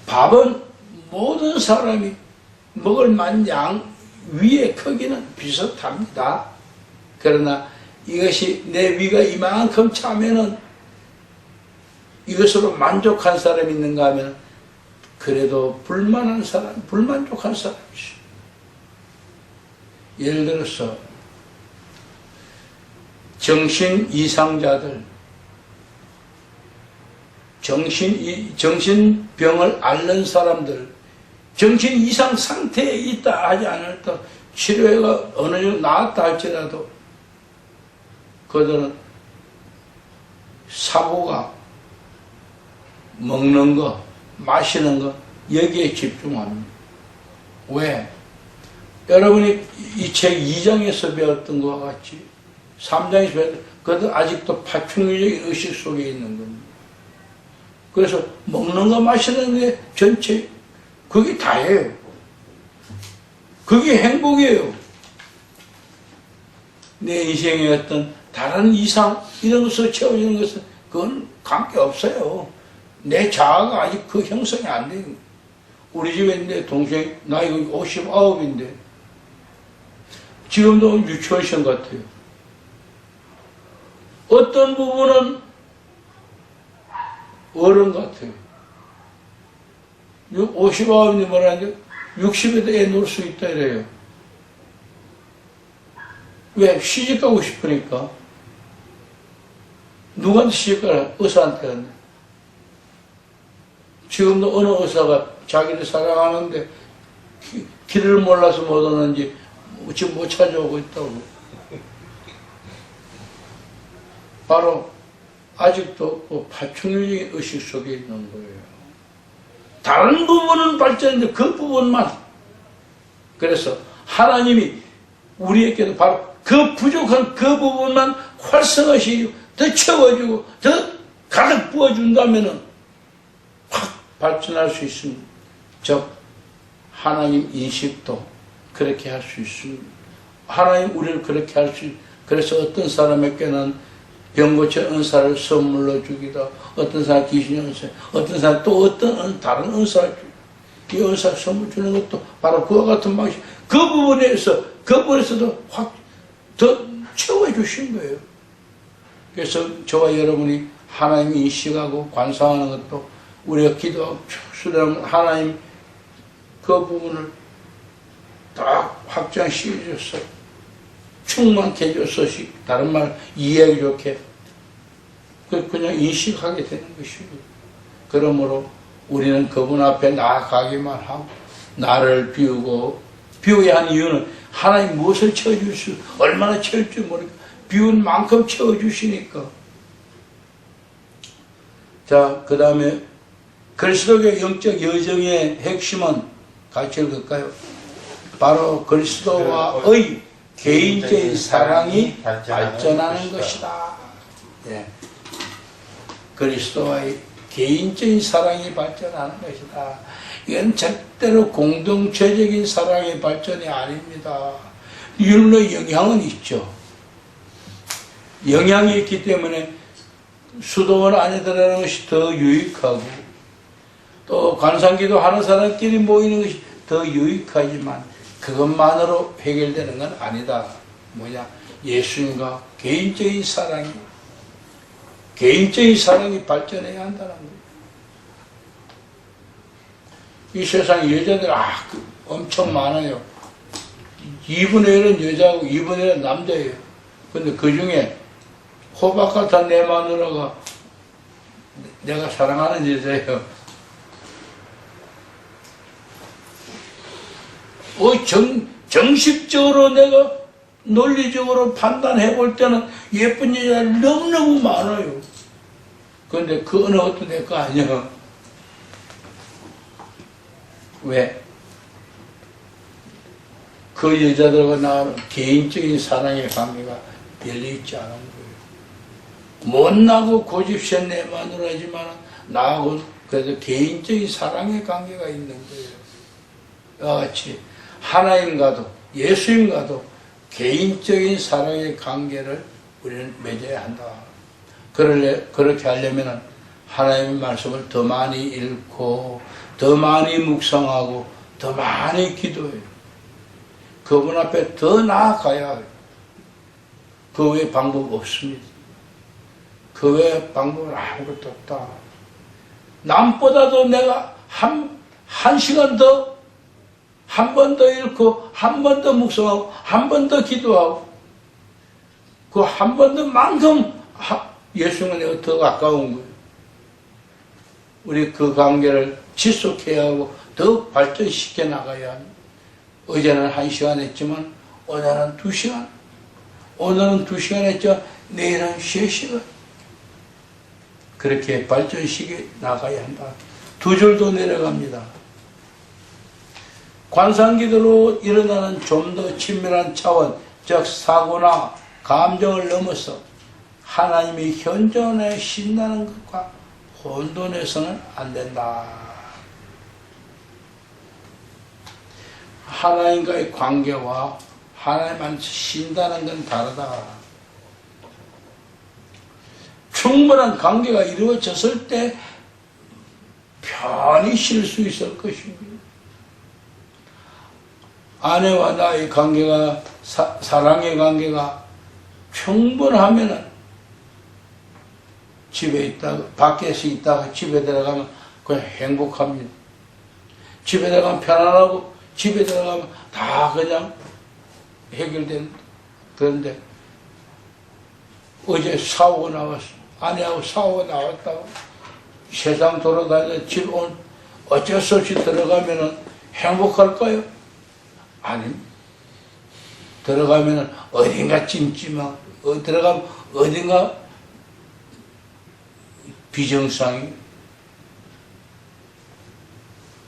밥은 모든 사람이 먹을 만한 양 위의 크기는 비슷합니다. 그러나 이것이 내 위가 이만큼 차면은 이것으로 만족한 사람이 있는가 하면 그래도 불만한 사람, 불만족한 사람이 있어요. 예를 들어서 정신 이상자들, 정신병을 앓는 사람들, 정신 이상 상태에 있다 하지 않을 때 치료가 어느 정도 나았다 할지라도 그들은 사고가 먹는 거, 마시는 거 여기에 집중합니다. 왜? 여러분이 이 책 2장에서 배웠던 것과 같이 3장에서 배웠던 그들 아직도 파충류적인 의식 속에 있는 겁니다. 그래서 먹는 거 마시는 게 전체 그게 다예요. 그게 행복이에요. 내 인생의 어떤 다른 이상 이런 것으로 채워지는 것은 그건 관계없어요. 내 자아가 아직 그 형성이 안 돼요. 우리 집에 내 동생 나이가 59인데 지금도 유치원생 같아요. 어떤 부분은 어른 같아요. 59인데 뭐라는데 60에도 애 놓을 수 있다 이래요. 왜? 시집 가고 싶으니까. 누구한테 시집 가라? 의사한테 갔네. 지금도 어느 의사가 자기를 사랑하는데 길을 몰라서 못 오는지 지금 못 찾아오고 있다고. 바로 아직도 그 파충류적인 의식 속에 있는 거예요. 다른 부분은 발전인데 그 부분만. 그래서 하나님이 우리에게도 바로 그 부족한 그 부분만 활성화시키고 더 채워주고 더 가득 부어준다면은 확 발전할 수 있습니다. 즉 하나님 인식도 그렇게 할 수 있습니다. 하나님 우리를 그렇게 할 수 있습니다. 그래서 어떤 사람에게는 병 고칠 은사를 선물로 주기도, 어떤 사람 귀신의 은사, 어떤 사람 또 어떤 다른 은사를 주기도, 이 은사 선물 주는 것도 바로 그와 같은 방식. 그 부분에서도 확 더 채워주신 거예요. 그래서 저와 여러분이 하나님 인식하고 관상하는 것도 우리가 기도하고 수련하면 하나님 그 부분을 딱 확장시켜 줬어. 충만케 해줘서 다른 말 이해하기 좋게 그냥 인식하게 되는 것이고, 그러므로 우리는 그분 앞에 나아가기만 하고 나를 비우게 한 이유는 하나님 무엇을 채워줄 수 얼마나 채울 줄 모르니까 비운 만큼 채워주시니까. 자, 그 다음에 그리스도의 영적 여정의 핵심은 같이 읽을까요? 바로 그리스도와의 개인적인 사랑이 발전하는 것이다. 예. 그리스도와의 개인적인 사랑이 발전하는 것이다. 이건 절대로 공동체적인 사랑의 발전이 아닙니다. 율로 영향은 있죠. 영향이 있기 때문에 수도원 안에 들어가는 것이 더 유익하고, 또 관상기도 하는 사람끼리 모이는 것이 더 유익하지만 그것만으로 해결되는 건 아니다. 뭐냐? 예수님과 개인적인 사랑이 발전해야 한다는 거예요. 이 세상에 여자들 엄청 많아요. 2분의 1은 여자고 2분의 1은 남자예요. 근데 그 중에 호박 같은 내 마누라가 내가 사랑하는 여자예요. 정식적으로 내가 논리적으로 판단해 볼 때는 예쁜 여자가 너무너무 많아요. 그런데 그 어느 것도 내 거 아니야. 왜? 그 여자들과 나는 개인적인 사랑의 관계가 열려있지 않은 거예요. 못나고 고집센 내 마누라지만 나하고는 그래도 개인적인 사랑의 관계가 있는 거예요. 이와 같이 하나님과도 예수님과도 개인적인 사랑의 관계를 우리는 맺어야 한다. 그렇게 하려면 하나님의 말씀을 더 많이 읽고 더 많이 묵상하고 더 많이 기도해요. 그분 앞에 더 나아가야 해요. 그 외에 방법 없습니다. 그 외에 방법은 아무것도 없다. 남보다도 내가 한 시간 더, 한 번 더 읽고, 한 번 더 묵상하고, 한 번 더 기도하고, 그 한 번 더 만큼 예수님과 내가 더 가까운 거예요. 우리 그 관계를 지속해야 하고, 더 발전시켜 나가야 합니다. 어제는 1시간 했지만, 오늘은 2시간. 오늘은 2시간 했지만, 내일은 3시간. 그렇게 발전시켜 나가야 한다. 2줄도 내려갑니다. 관상기도로 일어나는 좀 더 친밀한 차원, 즉 사고나 감정을 넘어서 하나님이 현존에 신나는 것과 혼돈해서는 안 된다. 하나님과의 관계와 하나님한테 신다는 건 다르다. 충분한 관계가 이루어졌을 때 편히 쉴 수 있을 것입니다. 아내와 나의 관계가, 사랑의 관계가 충분하면은 집에 있다가, 밖에서 있다가 집에 들어가면 그냥 행복합니다. 집에 들어가면 편안하고 집에 들어가면 다 그냥 해결된. 그런데 어제 사오고 나왔어. 아내하고 사오고 나왔다고 세상 돌아다니는 집 온 어쩔 수 없이 들어가면은 행복할까요? 아니, 들어가면은 어딘가 찜찜하고 들어가면 어딘가 비정상이.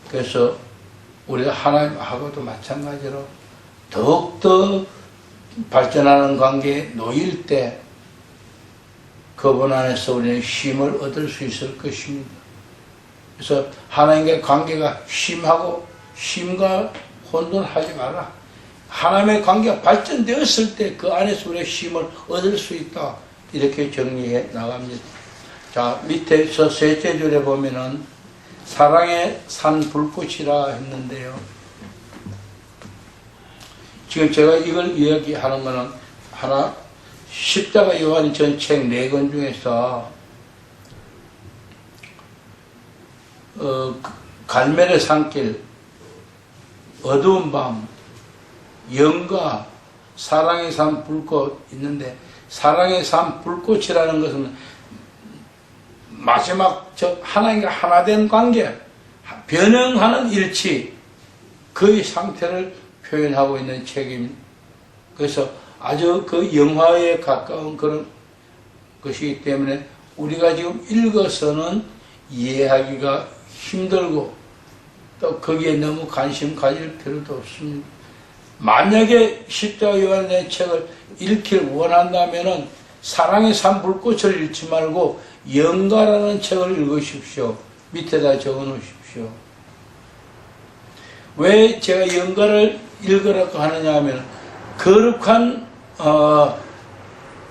그래서 우리가 하나님하고도 마찬가지로 더욱더 발전하는 관계에 놓일 때 그분 안에서 우리는 쉼을 얻을 수 있을 것입니다. 그래서 하나님과의 관계가 심하고 심과 혼돈하지 마라. 하나님의 관계가 발전되었을 때 그 안에서 우리의 쉼을 얻을 수 있다. 이렇게 정리해 나갑니다. 자, 밑에서 셋째 줄에 보면은 사랑의 산 불꽃이라 했는데요. 지금 제가 이걸 이야기하는 거는 하나 십자가 요한 전 책 4권 중에서 갈멜의 산길, 어두운 밤, 영가, 사랑의 산 불꽃 있는데 사랑의 산 불꽃이라는 것은 마지막 하나님과 하나된 관계, 변형하는 일치, 그의 상태를 표현하고 있는 책입니다. 그래서 아주 그 영화에 가까운 그런 것이기 때문에 우리가 지금 읽어서는 이해하기가 힘들고 또 거기에 너무 관심 가질 필요도 없습니다. 만약에 십자가 요한의 책을 읽기를 원한다면은 사랑의 산 불꽃을 읽지 말고 영가라는 책을 읽으십시오. 밑에다 적어 놓으십시오. 왜 제가 영가를 읽으라고 하느냐 하면 거룩한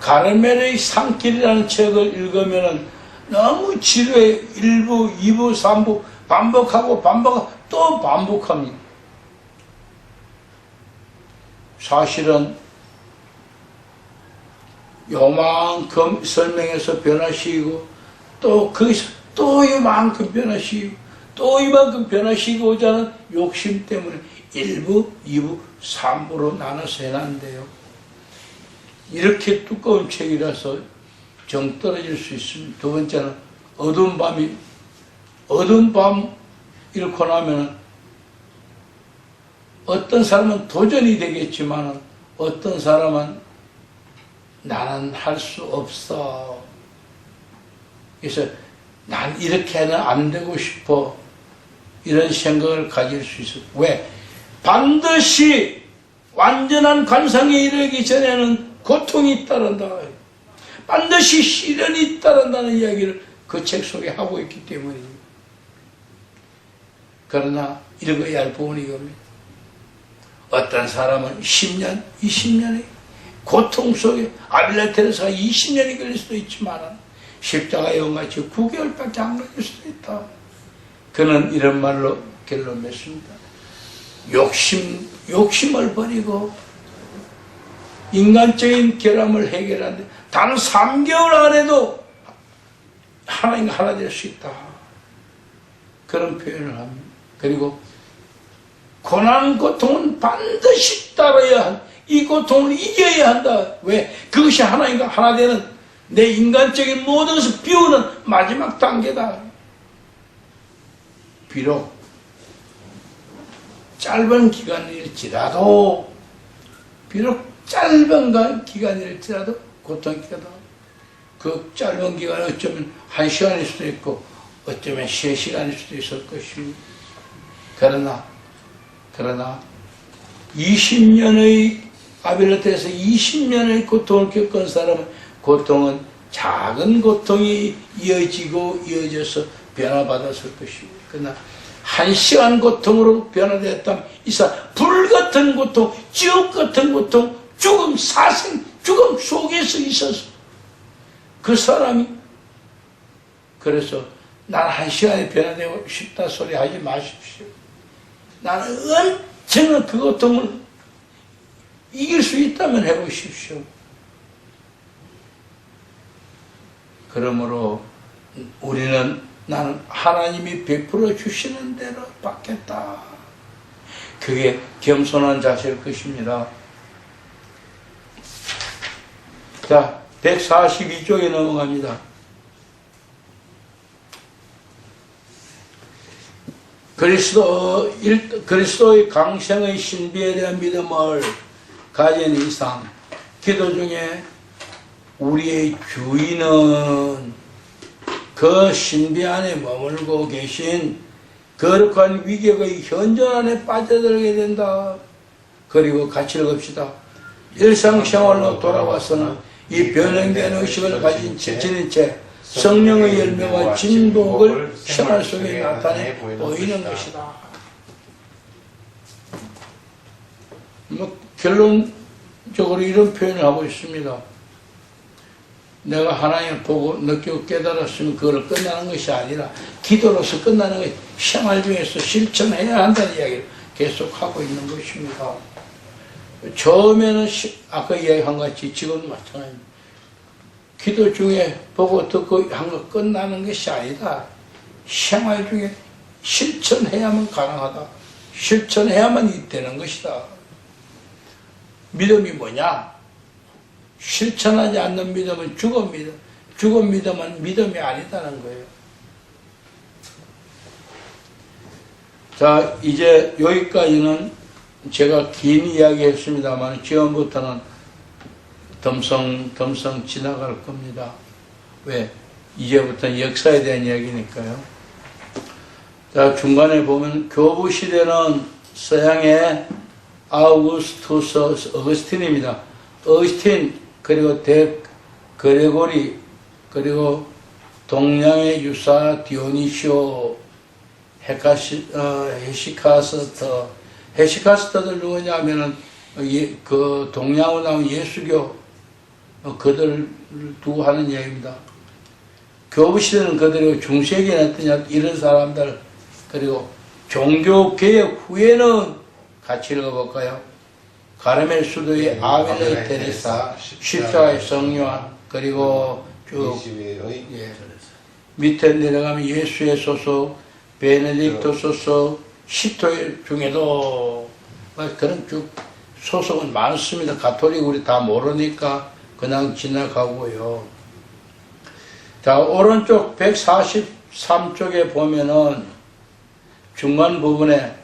가르멜의 산길이라는 책을 읽으면 너무 지루해. 1부, 2부, 3부 반복하고 또 반복합니다. 사실은 요만큼 설명해서 변화시키고 또 거기서 또 이만큼 변화시키고 또 이만큼 변화시키고자 하는 욕심 때문에 1부, 2부, 3부로 나눠서 해놨는데요. 이렇게 두꺼운 책이라서 정 떨어질 수 있습니다. 두 번째는 어두운 밤 읽고 나면 어떤 사람은 도전이 되겠지만 어떤 사람은 나는 할 수 없어. 그래서 난 이렇게는 안 되고 싶어. 이런 생각을 가질 수 있어. 왜? 반드시 완전한 관상에 이르기 전에는 고통이 따른다. 반드시 시련이 따른다는 이야기를 그 책 속에 하고 있기 때문입니다. 그러나 읽어야 할 부분이 이겁니다. 어떤 사람은 10년, 20년의 고통 속에 아빌라 테레사가 20년이 걸릴 수도 있지만 십자가 영같이 9개월밖에 안 걸릴 수도 있다. 그는 이런 말로 결론 맺습니다. 욕심을 버리고 인간적인 결함을 해결하는데 단 3개월 안에도 하나님과 하나 될 수 있다. 그런 표현을 합니다. 그리고 고난 고통은 반드시 따라야 한다. 이 고통을 이겨야 한다. 왜? 그것이 하나님과 하나 되는 내 인간적인 모든 것을 비우는 마지막 단계다. 비록 짧은 기간일지라도 고통이 있다. 그 짧은 기간은 어쩌면 1시간일 수도 있고 어쩌면 3시간일 수도 있을 것입니다. 그러나 20년의 아빌라테에서 20년의 고통을 겪은 사람은 고통은 작은 고통이 이어져서 변화받았을 것입니다. 그러나 1시간 고통으로 변화되었다면 이 사람 불같은 고통, 지옥 같은 고통, 죽음, 사생, 죽음 속에서 있어서 그 사람이 그래서 난 1시간에 변화되고 싶다 소리 하지 마십시오. 나는 언제나 그 고통을 이길 수 있다면 해보십시오. 그러므로 우리는 나는 하나님이 베풀어 주시는 대로 받겠다. 그게 겸손한 자세일 것입니다. 자, 142쪽에 넘어갑니다. 그리스도의 강생의 신비에 대한 믿음을 가진 이상 기도 중에 우리의 주인은 그 신비 안에 머물고 계신 거룩한 위격의 현존 안에 빠져들게 된다. 그리고 같이 읽읍시다. 일상생활로 돌아와서는 이 변형된 의식을 가진 지치는 채 성령의 열매와 진복을 생활 속에 나타내 보이는 것이다. 결론적으로 이런 표현을 하고 있습니다. 내가 하나님을 보고 느끼고 깨달았으면 그걸 끝나는 것이 아니라 기도로서 끝나는 것이 생활 중에서 실천해야 한다는 이야기를 계속하고 있는 것입니다. 처음에는 아까 이야기한 것 같이 지금도 마찬가지입니다. 기도 중에 보고 듣고 한 거 끝나는 것이 아니다. 생활 중에 실천해야만 가능하다. 실천해야만 되는 것이다. 믿음이 뭐냐? 실천하지 않는 믿음은 죽은 믿음. 죽은 믿음은 믿음이 아니다는 거예요. 자, 이제 여기까지는 제가 긴 이야기 했습니다만 지금부터는 덤성 지나갈 겁니다. 왜? 이제부터는 역사에 대한 이야기니까요. 자, 중간에 보면 교부 시대는 서양의 어거스틴입니다. 어거스틴, 그리고 그레고리, 그리고 동양의 유사 디오니시오, 헤시카스터들 누구냐 하면은 그 동양으로 나온 예수교 그들 두고 하는 이야기입니다. 교부시대는 그들이고 중세기는 어떠냐 이런 사람들, 그리고 종교개혁 후에는 같이 읽어볼까요? 가르멜 수도의 아벨레 테레사, 십자가의 성요한, 그리고 쭉 밑에 내려가면 예수의 소속, 베네딕토 소속, 시토 중에도 그런 쭉 소속은 많습니다. 가톨릭 우리 다 모르니까 그냥 지나가고요. 자, 오른쪽 143쪽에 보면은 중간 부분에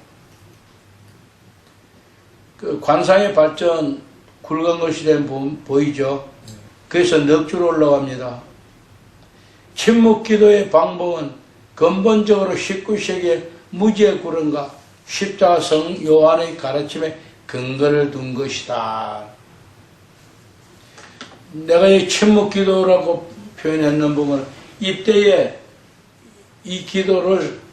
그 관상의 발전 굵은 것이 된 부분 보이죠? 그래서 넉 줄 올라갑니다. 침묵 기도의 방법은 근본적으로 19세기의 무지의 구른과 십자가 성 요한의 가르침에 근거를 둔 것이다. 내가 이 침묵 기도라고 표현했는 부분은 이때에 이 기도를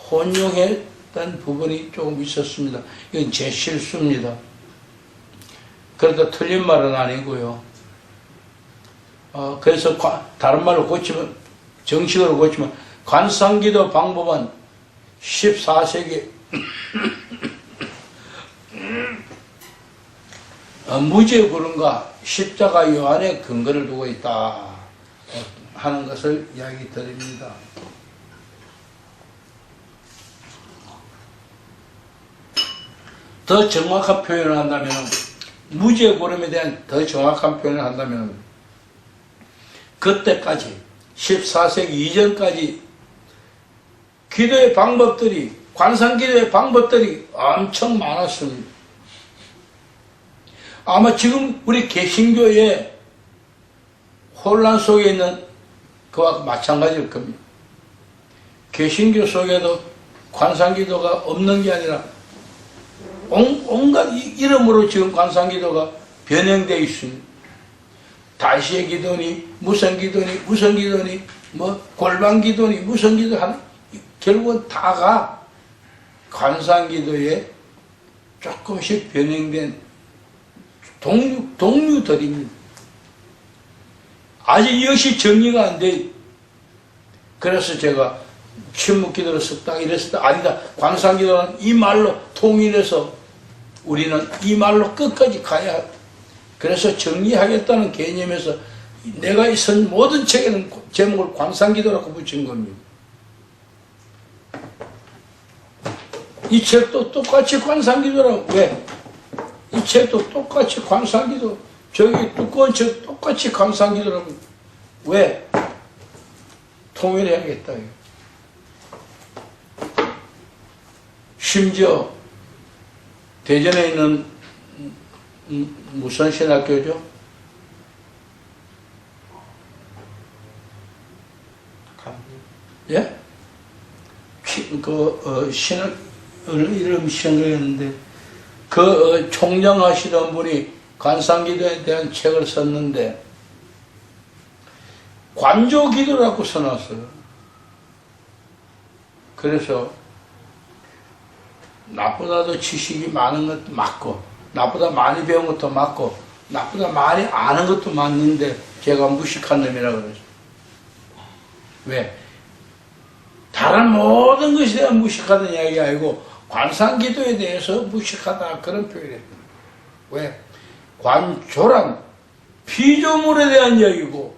혼용했던 부분이 조금 있었습니다. 이건 제 실수입니다. 그래도 틀린 말은 아니고요. 그래서 다른 말로 고치면, 정식으로 고치면 관상기도 방법은 14세기 무지의 구름과 십자가 요한의 근거를 두고 있다 하는 것을 이야기 드립니다. 더 정확한 표현을 한다면, 무지의 구름에 대한 더 정확한 표현을 한다면, 그때까지 14세기 이전까지 기도의 방법들이, 관상기도의 방법들이 엄청 많았습니다. 아마 지금 우리 개신교의 혼란 속에 있는 그와 마찬가지일 겁니다. 개신교 속에도 관상기도가 없는 게 아니라 온갖 이름으로 지금 관상기도가 변형되어 있습니다. 다시의 기도니, 무슨 기도니, 무슨 기도니, 뭐 골반 기도니, 무슨 기도 하는, 결국은 다가 관상기도에 조금씩 변형된 동류들입니다. 아직 이것이 정리가 안 돼. 그래서 제가 침묵기도로 썼다 이랬었다. 아니다. 관상기도는 이 말로 통일해서 우리는 이 말로 끝까지 가야. 그래서 정리하겠다는 개념에서 내가 쓴 모든 책에는 제목을 관상기도라고 붙인 겁니다. 이 책도 똑같이 관상기도라고. 왜? 이 책도 똑같이 관상기도. 저기 두꺼운 책 똑같이 관상기도라고. 왜? 통일해야겠다. 심지어 대전에 있는 무슨 신학교죠? 예? 신학 이름 생각했는데 총장하시던 분이 관상기도에 대한 책을 썼는데 관조기도라고 써놨어요. 그래서 나보다도 지식이 많은 것도 맞고 나보다 많이 배운 것도 맞고 나보다 많이 아는 것도 맞는데 제가 무식한 놈이라고 그랬어요. 왜? 다른 모든 것에 대한 무식하다는 이야기가 아니고 관상기도에 대해서 무식하다 그런 표현이에요. 왜? 관조란 피조물에 대한 이야기고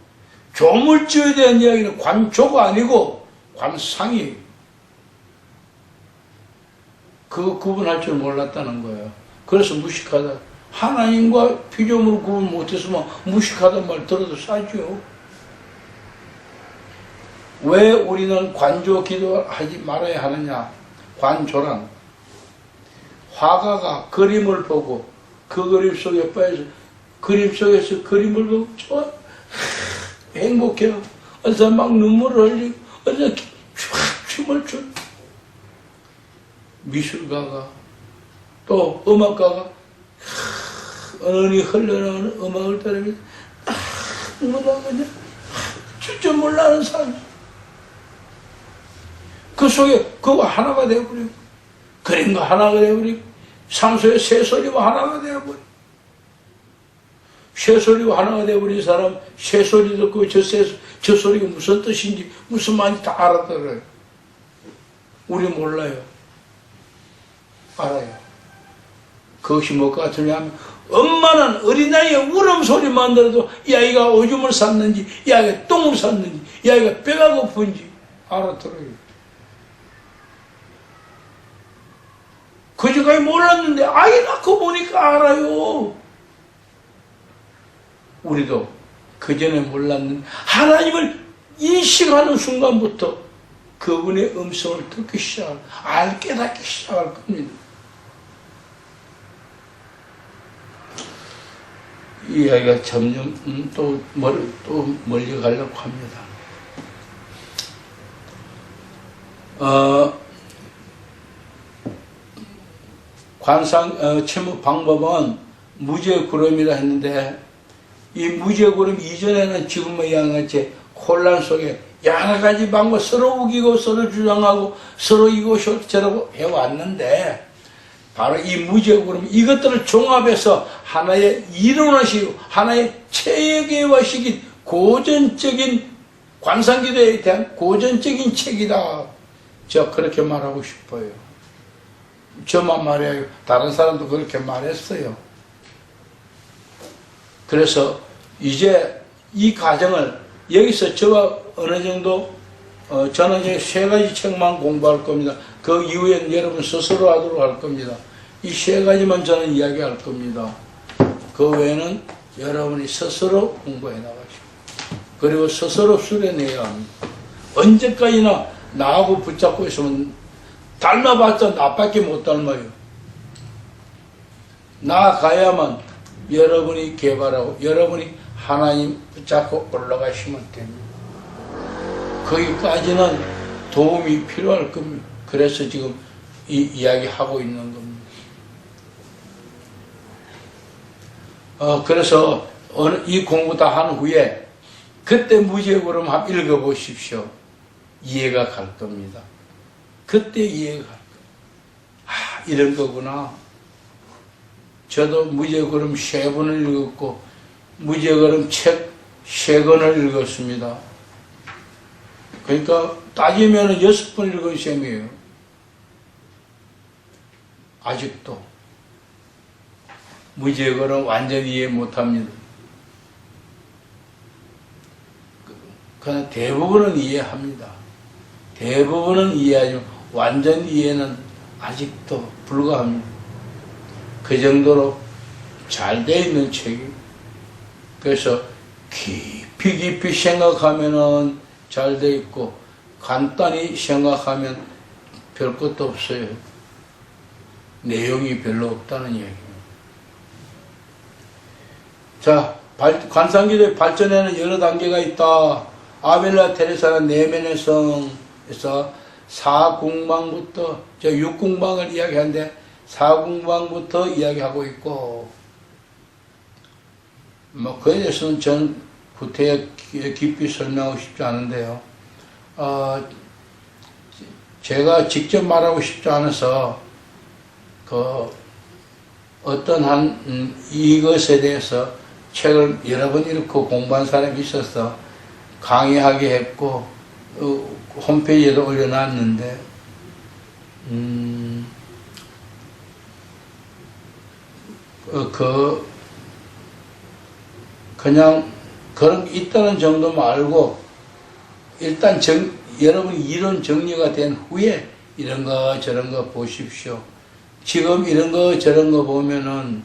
조물주에 대한 이야기는 관조가 아니고 관상이에요. 그 구분할 줄 몰랐다는 거예요. 그래서 무식하다. 하나님과 피조물 구분 못했으면 무식하다는 말 들어도 싸죠. 왜 우리는 관조 기도하지 말아야 하느냐? 관조란 화가가 그림을 보고 그 그림 속에 빠져서 그림 속에서 그림을 보고 좋아 행복해요. 어서 막 눈물을 흘리고 어서 춤을 춰. 미술가가 또 음악가가 은은히 흘러나오는 음악을 따르면서 뭐다 그냥 춤 몰라하는 사람 그 속에 그거 하나가 되어버리고 그림과 하나가 되어버리고 산소의 새소리와 하나가 되어버리고 새소리와 하나가 되어버린 사람 새소리 듣고 저 소리가 무슨 뜻인지 무슨 말인지 다 알아들어요. 우리 몰라요. 알아요. 그것이 뭐 같으냐면 엄마는 어린아이의 울음소리만 들어도 이 아이가 오줌을 쌌는지 이 아이가 똥을 쌌는지 이 아이가 배가 고픈지 알아들어요. 그전까지 몰랐는데 아이 낳고 보니까 알아요. 우리도 그전에 몰랐는데 하나님을 인식하는 순간부터 그분의 음성을 듣기 시작할, 깨닫기 시작할 겁니다. 이 이야기가 점점 또 멀리 가려고 합니다. 관상 침묵 방법은 무죄구름이라 했는데 이 무죄구름 이전에는 지금의 양같이 혼란 속에 여러 가지 방법 서로 우기고 서로 주장하고 서로 이것저것 해왔는데 바로 이 무죄구름 이것들을 종합해서 하나의 이론화시고 하나의 체계화시킨 고전적인 관상기도에 대한 고전적인 책이다. 제가 그렇게 말하고 싶어요. 저만 말해요. 다른 사람도 그렇게 말했어요. 그래서 이제 이 과정을 여기서 저가 어느 정도 저는 이제 3가지 책만 공부할 겁니다. 그 이후에는 여러분 스스로 하도록 할 겁니다. 이 3가지만 저는 이야기할 겁니다. 그 외에는 여러분이 스스로 공부해 나가시고 그리고 스스로 수련해야 합니다. 언제까지나 나하고 붙잡고 있으면 닮아봤자 나밖에 못 닮아요. 나아가야만 여러분이 개발하고 여러분이 하나님 붙잡고 올라가시면 됩니다. 거기까지는 도움이 필요할 겁니다. 그래서 지금 이 이야기하고 있는 겁니다. 그래서 이 공부 다 한 후에 그때 무죄구름 한번 읽어보십시오. 이해가 갈 겁니다. 그때 이해가 갈 겁니다. 이런 거구나. 저도 무죄구름 3번을 읽었고 무죄구름 책 3권을 읽었습니다. 그러니까 따지면 6번 읽은 셈이에요. 아직도. 무지개는 완전히 이해 못합니다. 그러나 대부분은 이해합니다. 대부분은 이해하지만 완전 이해는 아직도 불가합니다. 그 정도로 잘 돼 있는 책이. 그래서 깊이 생각하면은 잘 돼 있고 간단히 생각하면 별 것도 없어요. 내용이 별로 없다는 얘기입니다. 자, 관상기도의 발전에는 여러 단계가 있다. 아벨라 테레사는 내면의 성에서 사궁방부터, 저 육궁방을 이야기하는데 사궁방부터 이야기하고 있고, 뭐 그에 대해서는 전 구태여 깊이 설명하고 싶지 않은데요. 제가 직접 말하고 싶지 않아서 어떤 한 이것에 대해서 책을 여러 번 읽고 공부한 사람이 있어서 강의하게 했고 홈페이지에도 올려놨는데 그냥 그런 있다는 정도만 알고 일단 여러분 이론 정리가 된 후에 이런 거 저런 거 보십시오. 지금 이런 거 저런 거 보면은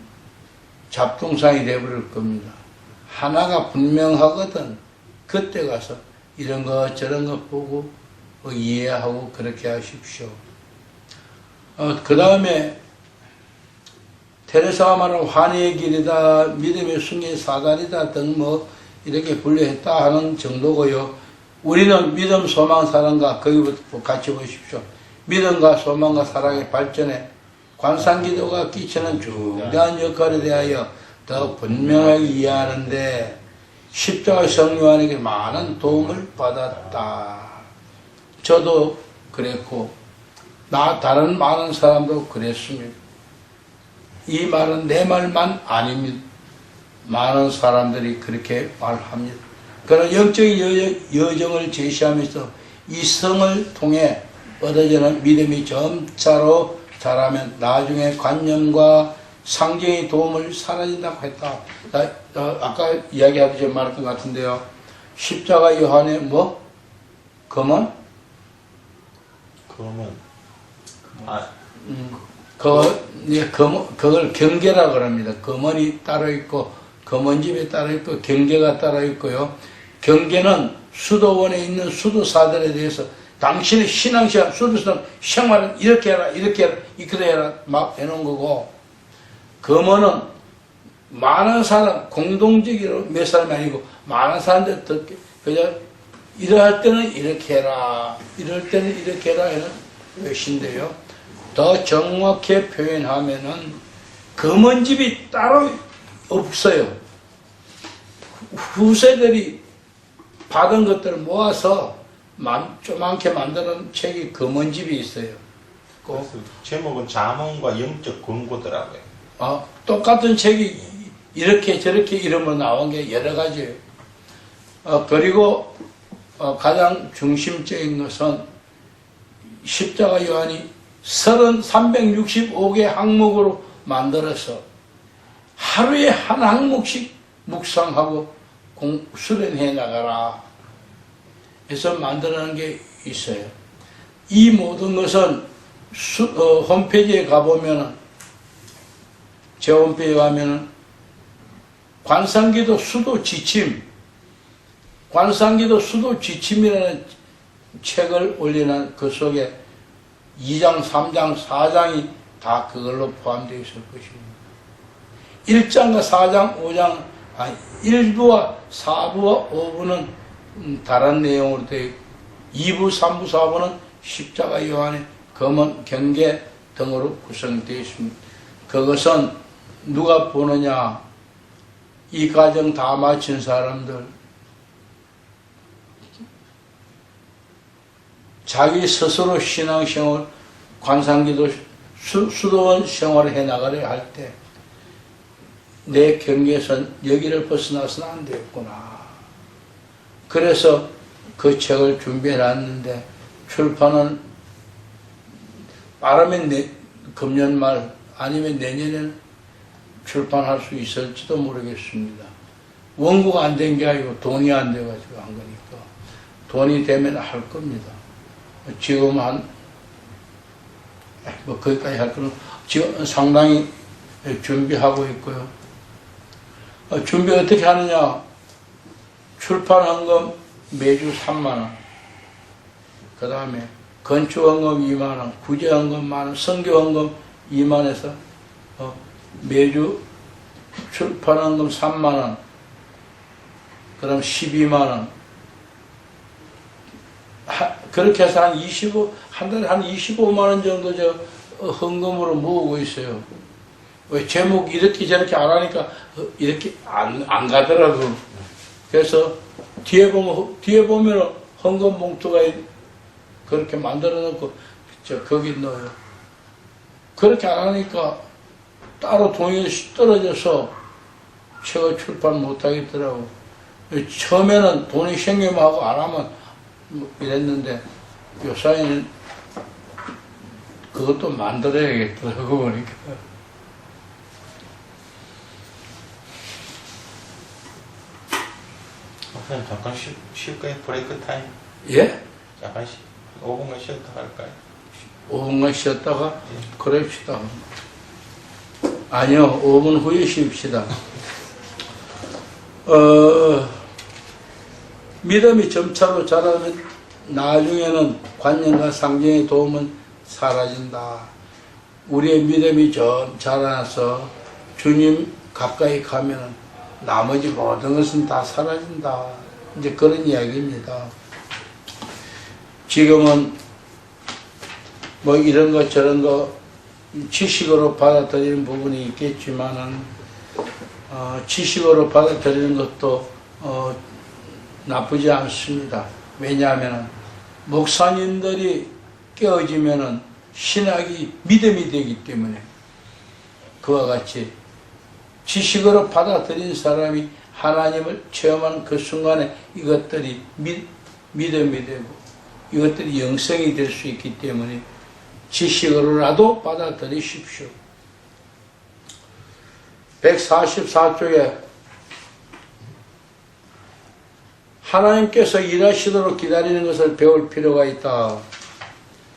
잡동사니 돼버릴 겁니다. 하나가 분명하거든. 그때 가서 이런 거 저런 거 보고 이해하고 그렇게 하십시오. 그 다음에 테레사가 말하는 환희의 길이다, 믿음의 순리의 사다리다 등 뭐 이렇게 분류했다 하는 정도고요. 우리는 믿음, 소망, 사랑과 거기부터 같이 보십시오. 믿음과 소망과 사랑의 발전에 관상기도가 끼치는 중대한 역할에 대하여 더 분명하게 이해하는데 십자가 성령에게 많은 도움을 받았다. 저도 그랬고 다른 많은 사람도 그랬습니다. 이 말은 내 말만 아닙니다. 많은 사람들이 그렇게 말합니다. 그런 영적인 여정을 제시하면서 이 성을 통해 얻어지는 믿음이 점차로 자라면 나중에 관념과 상징의 도움을 사라진다고 했다. 아까 이야기하듯이 말했던 것 같은데요. 십자가 요한의 뭐? 검은? 그걸 경계라 그럽니다. 검은이 따로 있고, 검은집이 따로 있고, 경계가 따로 있고요. 경계는 수도원에 있는 수도사들에 대해서 당신의 신앙생활, 수도사 생활은 이렇게 해라, 이렇게 해라, 이렇게 해라, 막 해놓은 거고, 검은은 많은 사람, 공동적으로 몇 사람이 아니고, 많은 사람들 듣게, 그냥, 이러할 때는 이렇게 해라, 이럴 때는 이렇게 해라, 하는 것인데요. 더 정확히 표현하면은, 검은집이 따로 없어요. 후세들이 받은 것들을 모아서 조만게 만드는 책이 검은집이 있어요. 제목은 자문과 영적 권고더라고요. 똑같은 책이 이렇게 저렇게 이름으로 나온 게 여러 가지예요. 그리고 가장 중심적인 것은 십자가 요한이 365개 항목으로 만들어서 하루에 한 항목씩 묵상하고 수련해 나가라 해서 만들어낸 게 있어요. 이 모든 것은 홈페이지에 가보면은, 제 홈페이지에 가면은 관상기도 수도 지침, 관상기도 수도 지침이라는 책을 올려놓은 그 속에 2장, 3장, 4장이 다 그걸로 포함되어 있을 것입니다. 1장과 4장, 5장, 1부와 4부와 5부는 다른 내용으로 되어 있고 2부, 3부, 4부는 십자가 요한의 검은 경계 등으로 구성되어 있습니다. 그것은 누가 보느냐? 이 과정 다 마친 사람들, 자기 스스로 신앙생활, 관상기도, 수도원 생활을 해나가려 할 때 내 경계선 여기를 벗어나서는 안 되겠구나. 그래서 그 책을 준비해 놨는데 출판은 빠르면 금년 말 아니면 내년에는 출판할 수 있을지도 모르겠습니다. 원고가 안 된 게 아니고 돈이 안 돼가지고 한 거니까. 돈이 되면 할 겁니다. 지금 거기까지 할 거는 지금 상당히 준비하고 있고요. 준비 어떻게 하느냐? 출판헌금 매주 3만원, 그 다음에 건축헌금 2만원, 구제헌금 만원, 선교헌금 2만에서 매주 출판헌금 3만원, 그 다음 12만원, 그렇게 해서 한 달에 한 25만원 정도 헌금으로 모으고 있어요. 왜 제목 이렇게 저렇게 안 하니까 이렇게 안 가더라고. 그래서 뒤에 보면 헌금 봉투가 그렇게 만들어 놓고 거기 넣어요. 그렇게 안 하니까 따로 돈이 떨어져서 책을 출판 못 하겠더라고. 처음에는 돈이 생기면 하고 안 하면 이랬는데 요사이는 그것도 만들어야겠더라고 보니까. 그냥 잠깐 쉴까요? 브레이크 타임? 예? 잠깐 5분간 쉬었다 할까요? 5분간 쉬었다가 그럽시다. 아니요, 5분 후에 쉽시다. 믿음이 점차로 자라면 나중에는 관념과 상징의 도움은 사라진다. 우리의 믿음이 좀 자라나서 주님 가까이 가면 나머지 모든 것은 다 사라진다. 이제 그런 이야기입니다. 지금은 뭐 이런 거 저런 거 지식으로 받아들이는 부분이 있겠지만은 지식으로 받아들이는 것도 나쁘지 않습니다. 왜냐하면 목사님들이 깨어지면은 신학이 믿음이 되기 때문에 그와 같이 지식으로 받아들인 사람이 하나님을 체험하는 그 순간에 이것들이 믿음이 되고 이것들이 영성이 될 수 있기 때문에 지식으로라도 받아들이십시오. 144쪽에 하나님께서 일하시도록 기다리는 것을 배울 필요가 있다.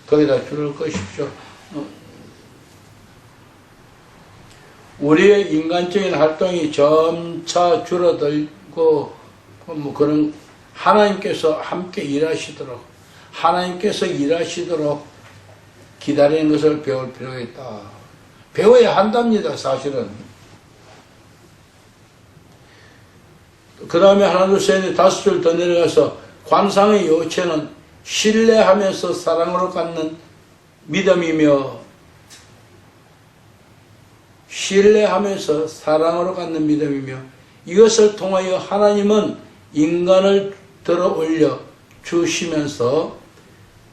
거기다 줄을 꺼십시오. 우리의 인간적인 활동이 점차 줄어들고 뭐 그런 하나님께서 함께 일하시도록 하나님께서 일하시도록 기다리는 것을 배울 필요가 있다. 배워야 한답니다. 사실은. 그 다음에 하나 둘 셋 넷 다섯 줄 더 내려가서 관상의 요체는 신뢰하면서 사랑으로 갖는 믿음이며 신뢰하면서 사랑으로 갖는 믿음이며 이것을 통하여 하나님은 인간을 들어 올려 주시면서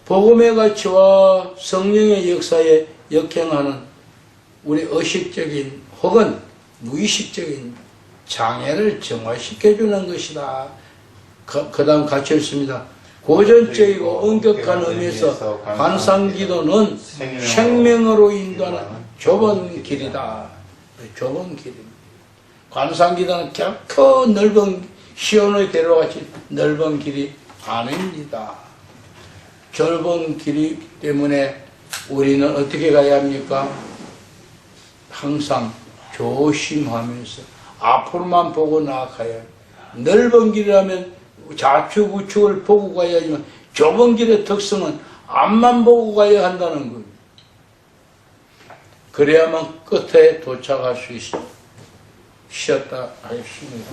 복음의 가치와 성령의 역사에 역행하는 우리 의식적인 혹은 무의식적인 장애를 정화시켜주는 것이다. 그 다음 같이 읽습니다. 고전적이고 엄격한 의미에서 관상기도는 생명으로 인도하는 좁은 길이다. 좁은 길입니다. 관상기도는 결코 넓은 시온의 대로와 같이 넓은 길이 아닙니다. 좁은 길이기 때문에 우리는 어떻게 가야 합니까? 항상 조심하면서 앞으로만 보고 나아가야 합니다. 넓은 길이라면 좌측 우측을 보고 가야 하지만 좁은 길의 특성은 앞만 보고 가야 한다는 겁니다. 그래야만 끝에 도착할 수 있습니다. 쉬었다 하겠습니다.